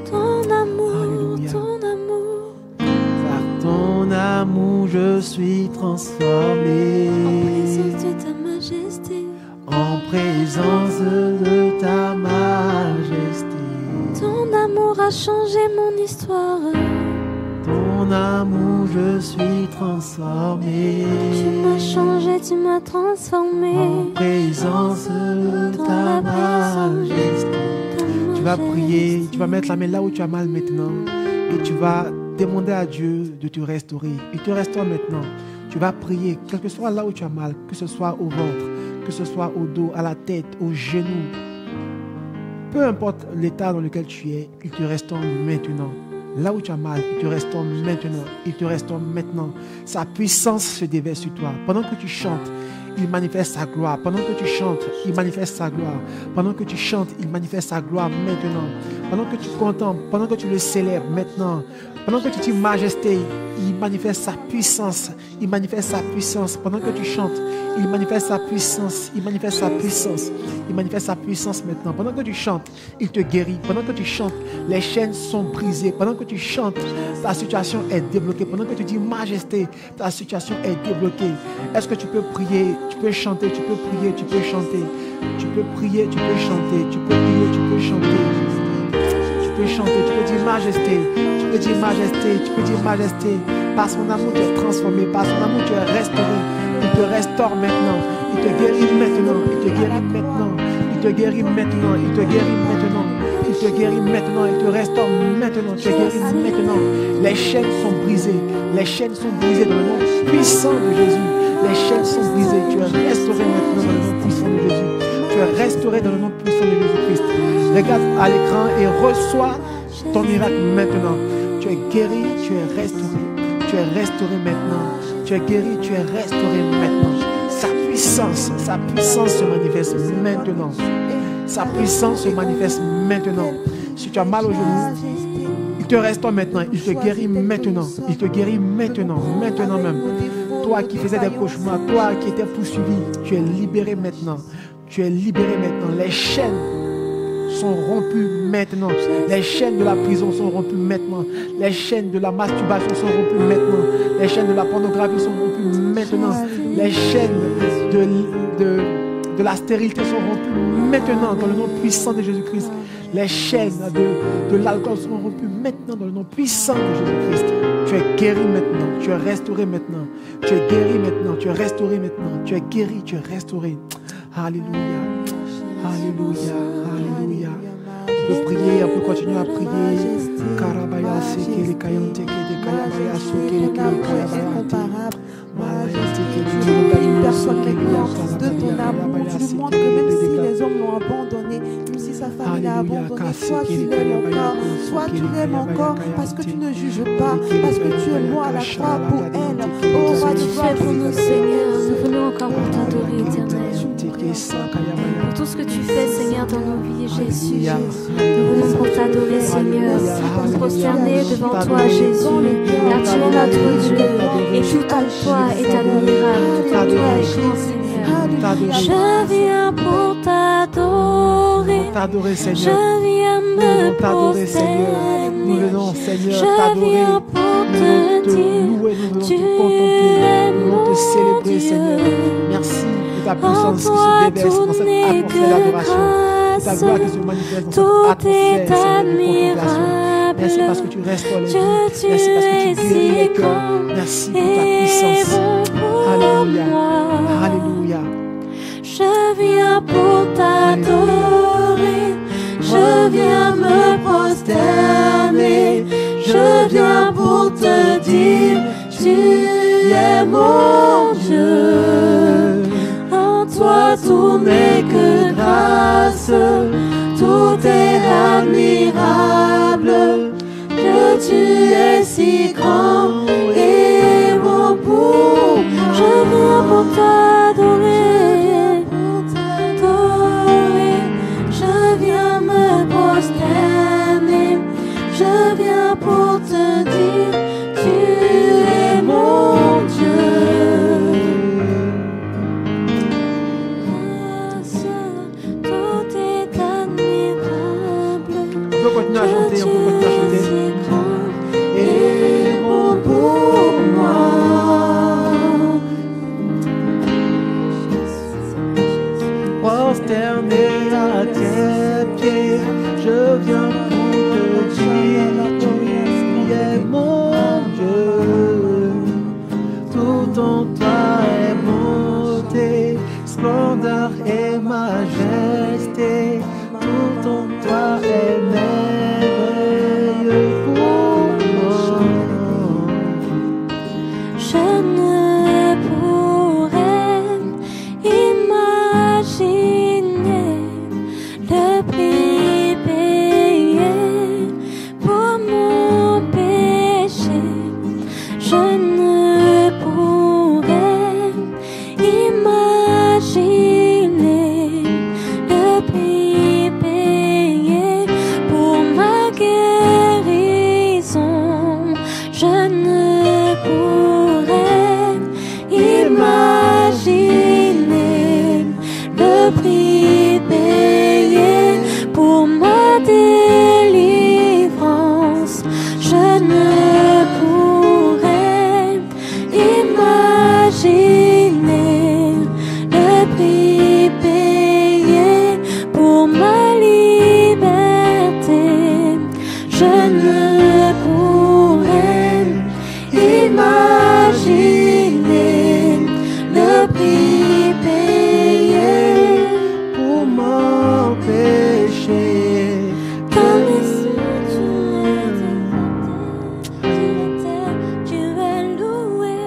Ton amour, ton amour. Par ton amour, je suis transformée. En présence de ta majesté. En présence de ta majesté. Ton amour a changé mon histoire. Ton amour, je suis transformé. Tu m'as changé, tu m'as transformé. En présence de ta majesté. Tu vas prier, tu vas mettre la main là où tu as mal maintenant. Et tu vas demander à Dieu de te restaurer. Il te restaure maintenant. Tu vas prier, quel que soit là où tu as mal, que ce soit au ventre, que ce soit au dos, à la tête, aux genoux. Peu importe l'état dans lequel tu es, il te restaure maintenant. Là où tu as mal, il te restaure maintenant. Il te restaure maintenant. Sa puissance se déverse sur toi. Pendant que tu chantes, il manifeste sa gloire. Pendant que tu chantes, il manifeste sa gloire. Pendant que tu chantes, il manifeste sa gloire maintenant. Pendant que tu contemples, pendant que tu le célèbres maintenant, pendant que tu dis majesté, il manifeste sa puissance. Il manifeste sa puissance. Pendant que tu chantes, il manifeste sa puissance. Il manifeste sa puissance. Il manifeste sa puissance maintenant. Pendant que tu chantes, il te guérit. Pendant que tu chantes, les chaînes sont brisées. Pendant que tu chantes, ta situation est débloquée. Pendant que tu dis majesté, ta situation est débloquée. Est-ce que tu peux prier? Tu peux chanter, tu peux prier, tu peux chanter. Tu peux prier, tu peux chanter. Tu peux prier, tu peux chanter. Tu peux chanter, tu peux dire majesté. Tu peux dire majesté, tu peux dire majesté. Par son amour, tu es transformé. Par son amour, tu es restauré. Il te restaure maintenant. Il te guérit maintenant. Il te guérit maintenant. Il te guérit maintenant. Il te guérit maintenant. Il te guérit maintenant. Il te restaure maintenant. Tu es guéri maintenant. Les chaînes sont brisées. Les chaînes sont brisées dans le nom puissant de Jésus. Les chaînes sont brisées. Tu es restauré maintenant dans le nom puissant de Jésus. Tu es restauré dans le nom puissant de Jésus-Christ. Regarde à l'écran et reçois ton miracle maintenant. Tu es guéri, tu es restauré. Tu es restauré maintenant. Tu es guéri, tu es restauré maintenant. Sa puissance se manifeste maintenant. Sa puissance se manifeste maintenant. Si tu as mal au genou, il te restaure maintenant. Il te guérit maintenant. Il te guérit maintenant. Maintenant même. Toi qui faisais des cauchemars, toi qui étais poursuivi, tu es libéré maintenant. Tu es libéré maintenant. Les chaînes sont rompues maintenant. Les chaînes de la prison sont rompues maintenant. Les chaînes de la masturbation sont rompues maintenant. Les chaînes de la pornographie sont rompues maintenant. Les chaînes de la stérilité sont rompues maintenant dans le nom puissant de Jésus-Christ. Les chaînes de l'alcool sont rompues maintenant dans le nom puissant de Jésus-Christ. Tu es guéri maintenant. Tu es restauré maintenant. Tu es guéri maintenant. Tu es restauré maintenant. Tu es guéri. Tu es restauré. Alléluia. Alléluia. Alléluia. On peut prier, on peut continuer à prier. Karabaya sekele kayante kede kayabaya sokele kayabaya. Une personne maintenant de ton amour, tu lui montres que même si les hommes l'ont abandonné, même si sa famille l'a abandonné, toi tu l'aimes encore, toi tu l'aimes encore parce que tu ne juges pas, parce que tu es mort à la croix pour elle. Oh, Tout ce que tu fais pour nous, Seigneur, nous venons encore pour t'adorer, éternel. Pour tout ce que tu fais, Seigneur, dans nos vies, Jésus. Nous venons pour t'adorer, Seigneur, pour nous prosterner devant toi, Jésus, car tu es notre Dieu, et tout en toi est admirable, tout en toi est grand, Seigneur. Je viens pour t'adorer, Seigneur. je viens me Seigneur. Nous venons, Seigneur, je t'adorer. viens pour Nous venons te te dire, louer, nous venons tu te contempler, es nous venons te mon célébrer, Dieu. Seigneur. Merci de ta En puissance qui toi se déverse dans tout cette n'est atmosphère d'adoration. que De ta gloire qui grâce, se manifeste dans tout cette atmosphère, est Seigneur, de contemplation. admirable. Merci parce que tu restaures les Dieu, vies. tu Merci parce que es tu guéris les si cœurs. grand Merci pour ta et puissance. bon pour Alléluia. moi. Alléluia. Je viens pour t'adorer, je viens me prosterner, je viens pour te dire, tu es mon Dieu. En toi tout n'est que grâce, tout est admirable. Que tu es si grand et bon pour moi. Je viens pour t'adorer. Je viens me prosterner, je viens pour te dire, tu es mon Dieu. Tout est admirable. On peut continuer à chanter, on peut continuer à chanter. Et bon pour moi. Prosterné à tes pieds, je viens pour te dire, tu es mon Dieu. Tout en toi est bonté, splendeur et majesté. Tout en toi est merveilleux pour moi. Je ne pourrais imaginer le prix payé pour mon péché. Je ne pourrais imaginer imaginer le prix payé pour ma guérison. Je ne pourrais imaginer le prix payé pour ma délivrance. Je ne pourrais imaginer le prix payé pour ma liberté. Je ne pourrais imaginer le prix payé pour m'empêcher. dans les cieux, tu es loué,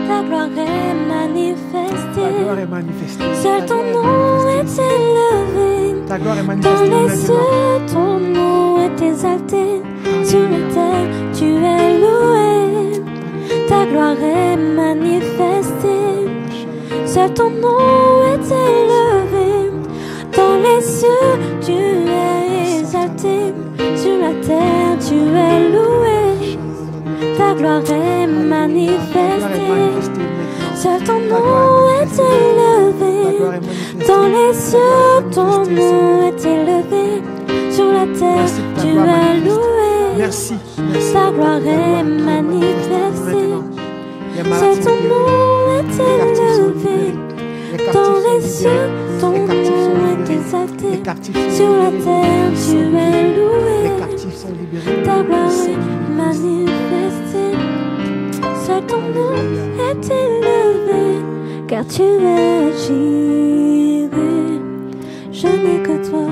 ta gloire est manifestée. Ta gloire est manifestée. Seul ton nom est élevé. Ta gloire est Dans manifestée les maintenant. cieux, ton nom est exalté. Sur la terre, tu es loué. Ta gloire est manifestée. Seul ton nom est élevé. Dans les cieux, tu es exalté. Sur la terre, tu es loué. Ta gloire est manifestée. Seul ton nom est élevé. Dans les cieux, ton nom est élevé. Sur la terre, tu es loué. Merci. Ta gloire est manifestée. Seul ton nom est élevé. Dans les cieux, ton nom est exalté. Sur la terre, tu es loué. Ta gloire est manifestée. Seul ton nom est élevé. Car tu es Jireh. Je n'ai que toi.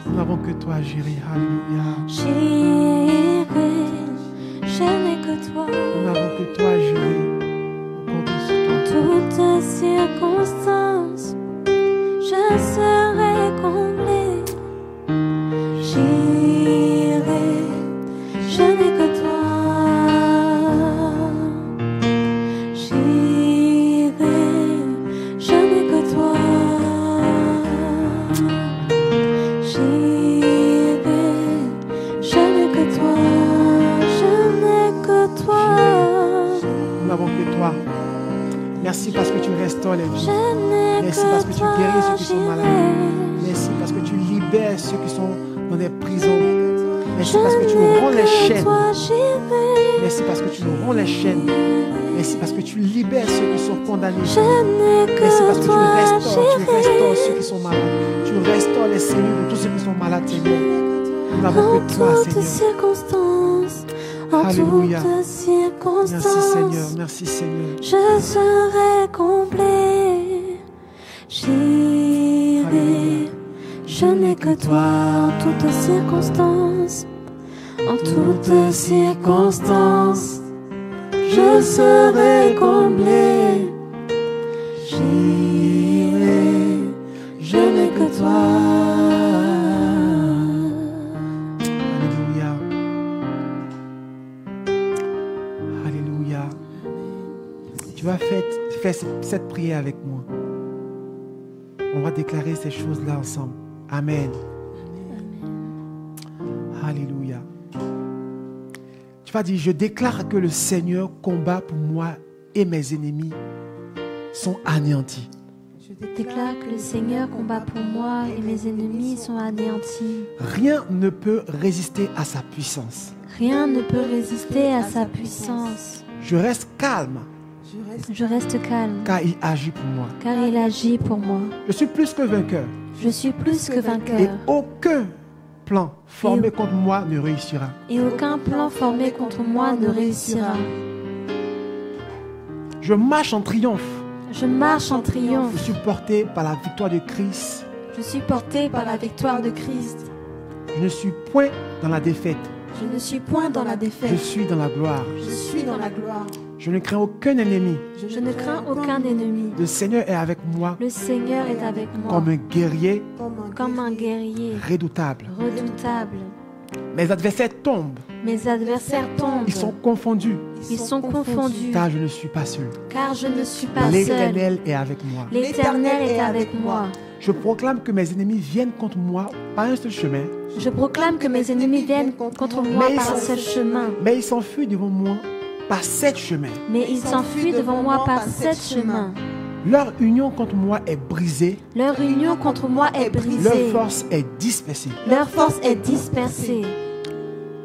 Nous n'avons que toi, Jireh. Alléluia. Jireh. Je n'ai que toi. Nous n'avons que toi, Jireh. Nous comptons sur toi. Toutes circonstances, je serai comblé. J'irai, je n'ai que toi. J'irai, je n'ai que toi. J'irai, je n'ai que toi. Je n'ai que toi. Nous n'avons que toi. Merci parce que tu restaures les vies. Je n'ai Merci que parce que tu toi, guéris ceux qui sont malades. j'irai. Merci parce que tu libères ceux qui sont dans des prisons. Merci Je parce que tu n'ai romps les que chaînes. toi, j'irai. Merci parce que tu romps les chaînes. Merci parce que tu libères ceux qui sont condamnés. Je n'ai Merci parce que que toi, tu restaures j'irai. ceux qui sont malades. Tu restaures les cellules de tous ceux qui sont malades, Seigneur. Nous n'avons En que toi, toutes Seigneur. circonstances, en Alléluia. toutes Merci, Seigneur. circonstances, Merci, Seigneur. je serai complet. J'irai, Alléluia. je n'ai que toi en toutes circonstances, en toutes circonstances, je serai comblé. J'irai, je n'ai que toi. Alléluia. Alléluia. Tu vas faire cette prière avec moi. On va déclarer ces choses-là ensemble. Amen. Alléluia. Tu vas dire, je déclare que le Seigneur combat pour moi et mes ennemis sont anéantis. Je déclare que le Seigneur combat pour moi et mes ennemis sont anéantis. Rien ne peut résister à sa puissance. Rien ne peut résister à sa puissance. Je reste calme Je reste calme car il agit pour moi. car il agit pour moi. Je suis plus que vainqueur Je suis plus que et vainqueur aucun plan formé contre moi ne réussira. et aucun plan formé contre moi ne réussira. Je marche en triomphe. Je marche en Je triomphe. suis porté par la victoire de Christ. Je suis porté par la victoire de Christ. Je ne suis point dans la défaite. Je ne suis point dans la Je défaite. suis dans la gloire. Je suis dans la gloire. Je ne crains aucun ennemi. Je ne crains aucun ennemi. Le Seigneur est avec moi Le Seigneur est avec moi comme un guerrier comme un guerrier redoutable. redoutable. Mes adversaires tombent. Mes adversaires tombent. Ils sont confondus. Ils sont confondus. Car je ne suis pas seul. Car je ne suis pas seul. L'Éternel est avec moi. L'Éternel est avec moi. Je proclame que mes ennemis viennent contre moi par un seul chemin. Je proclame que mes ennemis viennent contre moi par un seul chemin. Mais ils s'enfuient devant moi par 7 chemins. Mais ils s'enfuient devant moi par 7 chemins. Leur union contre moi est brisée. Leur union contre moi est brisée. Leur force est dispersée. Leur force est dispersée.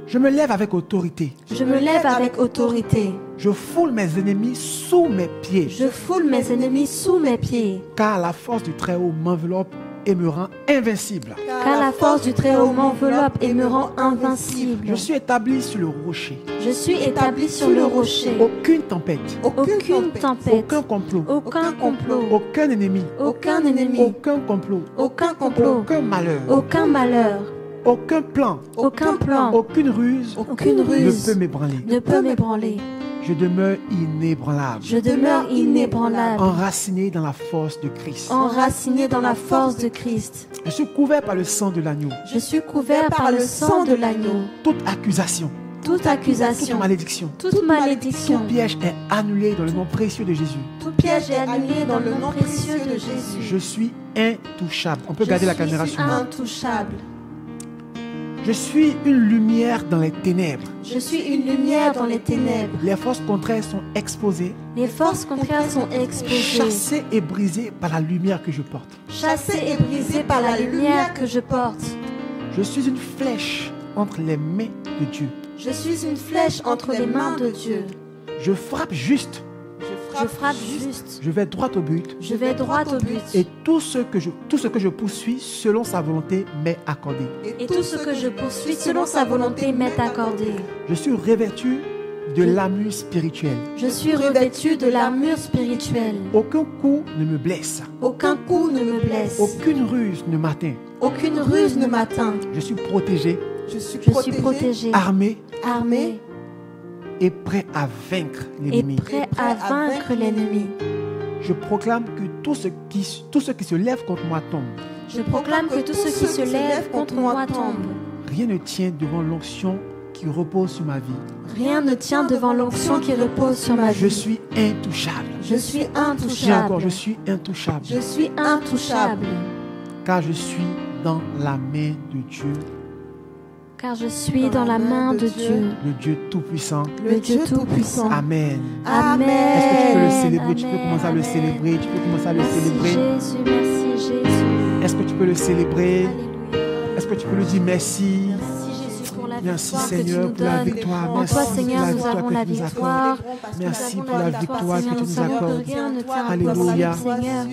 Je me lève avec autorité. Je me lève avec autorité. Je foule mes ennemis sous mes pieds. Je foule mes ennemis sous mes pieds. Car la force du Très-Haut m'enveloppe et me rend invincible. Car la force du Très-Haut m'enveloppe et me rend invincible. Je suis établi sur le rocher. Je suis établi sur le rocher. Aucune tempête. Aucune tempête. Aucun complot. Aucun complot. Aucun ennemi. Aucun ennemi. Aucun complot. Aucun complot. Aucun malheur. Aucun malheur. Aucun plan. Aucun plan. Aucune ruse. Aucune ruse ne peut m'ébranler. ne peut m'ébranler. Je demeure inébranlable. Je demeure inébranlable. Enraciné dans la force de Christ. Enraciné dans la force de Christ. Je suis couvert par le sang de l'agneau. Je suis couvert par le sang de l'agneau. Toute accusation. Toute accusation. Toute malédiction. Toute malédiction. Tout piège est annulé dans le nom précieux de Jésus. Tout piège est annulé dans le nom précieux de Jésus. Je suis intouchable. On peut garder la caméra sur moi. Intouchable. Je suis une lumière dans les ténèbres. Je suis une lumière dans les ténèbres. Les forces contraires sont exposées. Les forces contraires sont exposées. Chassées et brisées par la lumière que je porte. Chassées et brisées par la lumière que je porte. Je suis une flèche entre les mains de Dieu. Je suis une flèche entre les mains de Dieu. Je frappe juste. Je frappe juste. Je vais droit au but. Je vais droit au but. Et tout ce que je poursuis selon sa volonté m'est accordé. Et tout ce que je poursuis selon sa volonté m'est accordé. Je suis revêtu de l'armure spirituelle. Je suis revêtu de l'armure spirituelle. Aucun coup ne me blesse. Aucun coup ne me blesse. Aucune ruse ne m'atteint. Aucune ruse ne m'atteint. Je suis protégé. Je suis protégé. Armé. Armé. Et prêt à vaincre l'ennemi. Et prêt à vaincre l'ennemi. Je proclame que tout ce qui se lève contre moi tombe. Je proclame que tout ce qui se lève contre moi tombe. Rien ne tient devant l'onction qui repose sur ma vie. Rien ne tient devant l'onction qui repose sur ma vie. Je suis intouchable. Je suis intouchable. Dis encore, je suis intouchable. Je suis intouchable. Car je suis dans la main de Dieu. Car je suis dans la main de Dieu. Le Dieu Tout-Puissant. Le Dieu Tout-Puissant. Amen. Amen. Est-ce que tu peux le célébrer? Amen. Tu peux commencer à le célébrer. Tu peux commencer à le Merci célébrer. Jésus, merci Jésus. Est-ce que tu peux le célébrer? Alléluia. Est-ce que tu peux lui dire merci? Merci Jésus pour la Merci victoire que tu Seigneur nous pour la donnes. victoire. En Merci toi pour Seigneur, la nous victoire avons que la tu nous victoire. accordes. Merci pour la victoire que tu nous Seigneur, accordes. rien ne tient Alléluia. impossible, Seigneur.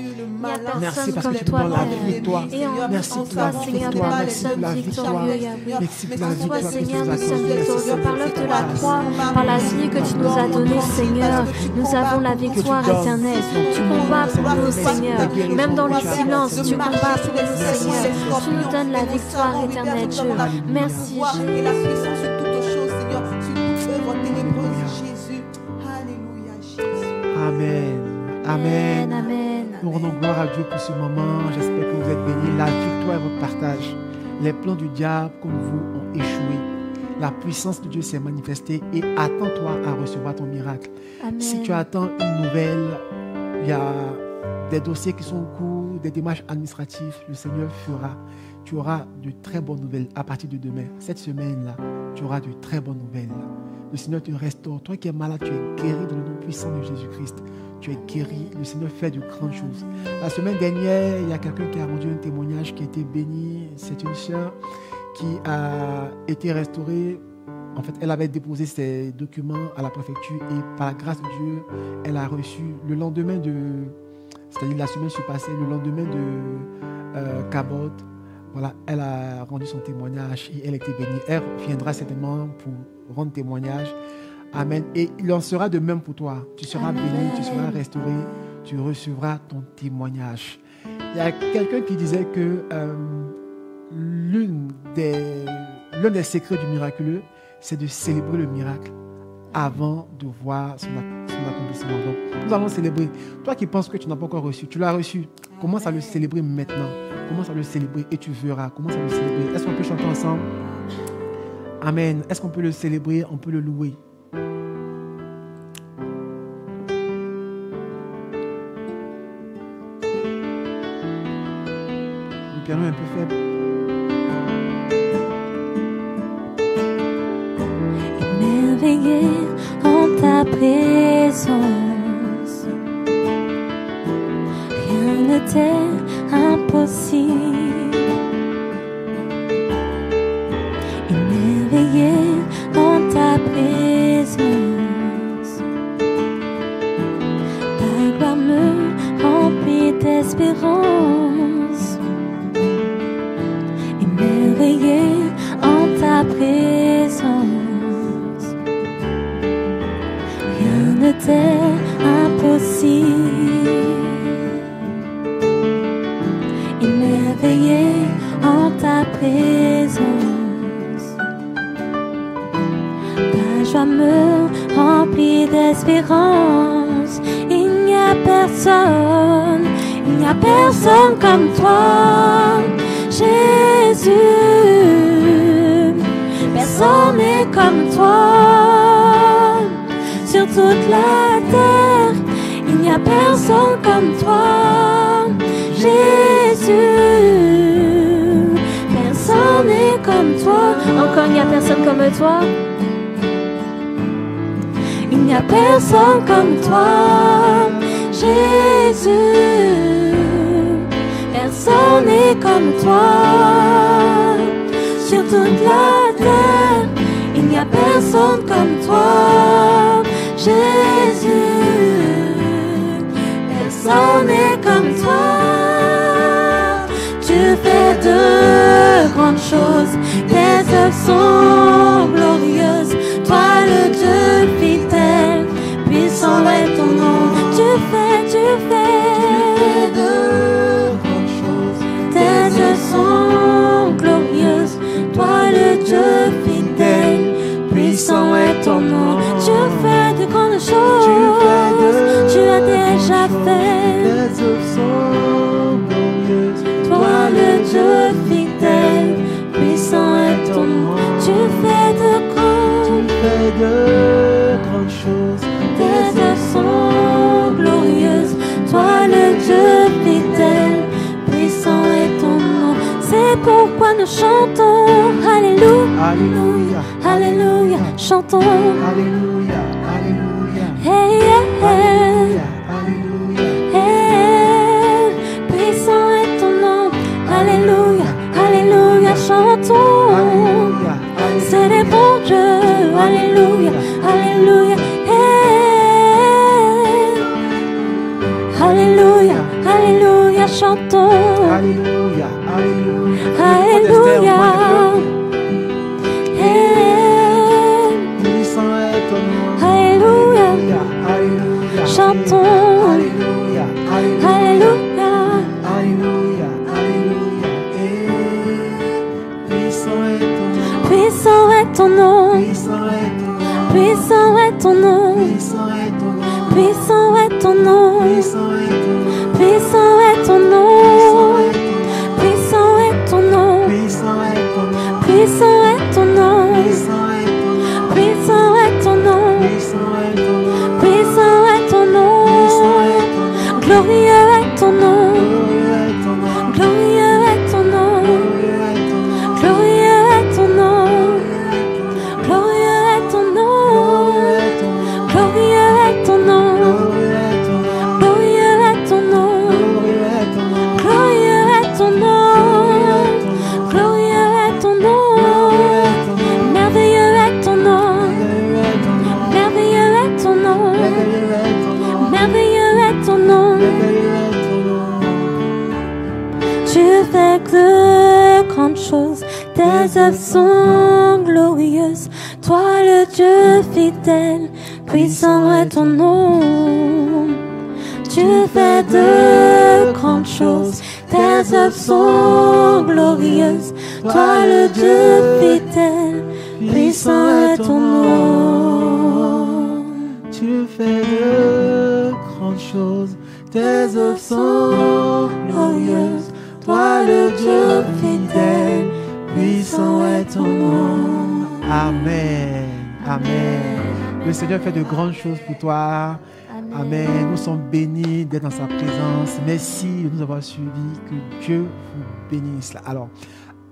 Il n'y a Merci personne parce que comme tu nous toi, donnes la Père. victoire. Et en Merci pour toi, la Seigneur, victoire. toi, nous Merci pour sommes la victoire. victorieux, Yahweh. Merci pour la En toi, victoire que tu Seigneur, nous nous sommes accordes. victorieux. Par l'œuvre de la croix, par la vie que tu nous as donnée, Seigneur, nous avons la victoire éternelle. Tu combats pour nous, Seigneur. Même dans le silence, tu combats pour nous, Seigneur. Tu nous donnes la victoire éternelle, Dieu. Merci, Et la Jésus. puissance sur toutes choses, Seigneur, sur toute œuvre ténébreuse, Jésus. Alléluia, Jésus. Amen. Amen. Amen. Nous rendons gloire à Dieu pour ce moment. J'espère que vous êtes bénis. La victoire est votre partage. Les plans du diable contre vous ont échoué. La puissance de Dieu s'est manifestée et attends-toi à recevoir ton miracle. Amen. Si tu attends une nouvelle, il y a des dossiers qui sont en cours, des démarches administratives, le Seigneur fera. Tu auras de très bonnes nouvelles à partir de demain. Cette semaine-là, tu auras de très bonnes nouvelles. Le Seigneur te restaure. Toi qui es malade, tu es guéri dans le nom puissant de Jésus-Christ. Tu es guéri. Le Seigneur fait de grandes choses. La semaine dernière, il y a quelqu'un qui a rendu un témoignage qui a été béni. C'est une sœur qui a été restaurée. En fait, elle avait déposé ses documents à la préfecture et par la grâce de Dieu, elle a reçu le lendemain de, c'est-à-dire la semaine passée, le lendemain de Cabot. Voilà, elle a rendu son témoignage et elle a été bénie. Elle viendra certainement pour rendre témoignage. Amen. Et il en sera de même pour toi. Tu seras Amen. béni, tu seras restauré, tu recevras ton témoignage. Il y a quelqu'un qui disait que l'un des secrets du miraculeux, c'est de célébrer le miracle avant de voir son accomplissement. Donc, nous allons célébrer. Toi qui penses que tu n'as pas encore reçu, tu l'as reçu. Commence à le célébrer maintenant. Commence à le célébrer et tu verras. Commence à le célébrer. Est-ce qu'on peut chanter ensemble? Amen. Est-ce qu'on peut le célébrer? On peut le louer. Le piano est un peu faible. Émerveillé en ta présence, rien ne t'est impossible. Émerveillé en ta présence, ta gloire me remplit d'espérance. Émerveillé en ta présence, rien ne t'est impossible. Émerveillé en ta présence, ta joie me remplit d'espérance. Il n'y a personne comme toi, Jésus. Personne n'est comme toi sur toute la terre. Il n'y a personne comme toi, Jésus. Personne n'est comme toi. Encore, il n'y a personne comme toi. Il n'y a personne comme toi, Jésus. Personne n'est comme toi sur toute la terre. Il n'y a personne comme toi, Jésus. Personne n'est comme toi. Tu fais de grandes choses, tes œuvres sont glorieuses. Toi le Dieu fidèle, puissant est ton nom. Tu fais de grandes choses, tes œuvres sont glorieuses. Toi le Dieu fidèle, puissant est ton nom. Tu fais de grandes choses, tu as déjà fait. Tes œuvres sont glorieuses. Toi le Dieu fidèle, puissant est ton nom. Tu fais de grandes choses, tes œuvres sont glorieuses. Toi le Dieu fidèle, puissant est ton nom. C'est pourquoi nous chantons Alléluia, Alléluia, Alléluia, chantons Alléluia, Alléluia, hey, hey, hey. Alléluia, Hey, puissant est ton nom, Alléluia, Alléluia, chantons. Alléluia, C'est les bons dieux, Alléluia, Alléluia, hey. Alléluia, Alléluia, chantons. Alléluia, Alléluia, Alléluia, hey. puissant est ton nom. Alléluia, Alléluia, chantons. Alléluia, Alléluia, Alléluia, Alléluia, Alléluia, puissant est ton nom. puissant est ton nom, Puissant est ton nom. puissant est ton nom, Puissant est ton nom. puissant est ton nom, Puissant est ton nom. puissant est ton nom, Puissant est ton nom. puissant est ton nom, Puissant est ton nom. puissant est ton nom, Puissant est ton nom. puissant est ton nom, glorieux est ton nom, glorieux est ton nom, glorieux est ton nom, glorieux est ton nom, glorieux est ton nom, glorieux est ton nom, glorieux est ton nom, glorieux est ton nom, merveilleux est ton nom, merveilleux est ton nom, merveilleux est ton nom. Tu fais de grandes choses, tes œuvres sont glorieuses. Toi le Dieu fidèle, puissant est ton nom. Tu fais de grandes choses, tes œuvres sont glorieuses. Toi le Dieu fidèle, puissant est ton nom. Tu fais de grandes choses, tes œuvres sont glorieuses. Toi le Dieu fidèle, puissant est ton nom. Amen. Amen. Le Seigneur fait de grandes choses pour toi. Amen. Nous sommes bénis d'être dans sa présence. Merci de nous avoir suivis. Que Dieu vous bénisse. Alors,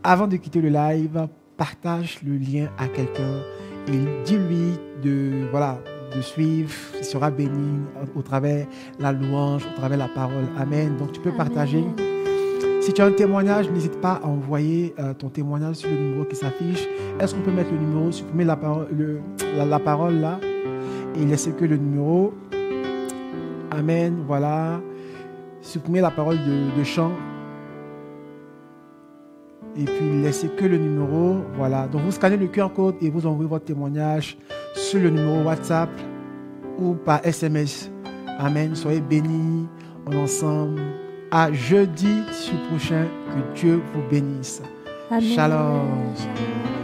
avant de quitter le live, partage le lien à quelqu'un et dis-lui de suivre. Il sera béni au travers de la louange, au travers de la parole. Amen. Donc, tu peux partager. Si tu as un témoignage, n'hésite pas à envoyer ton témoignage sur le numéro qui s'affiche. Est-ce qu'on peut mettre le numéro, supprimer la parole là et laisser que le numéro? Amen. Voilà. Supprimer la parole de chant. Et puis laisser que le numéro. Voilà. Donc vous scannez le QR code et vous envoyez votre témoignage sur le numéro WhatsApp ou par SMS. Amen. Soyez bénis. On est ensemble. À jeudi prochain. Que Dieu vous bénisse. Amen. Shalom. Shalom.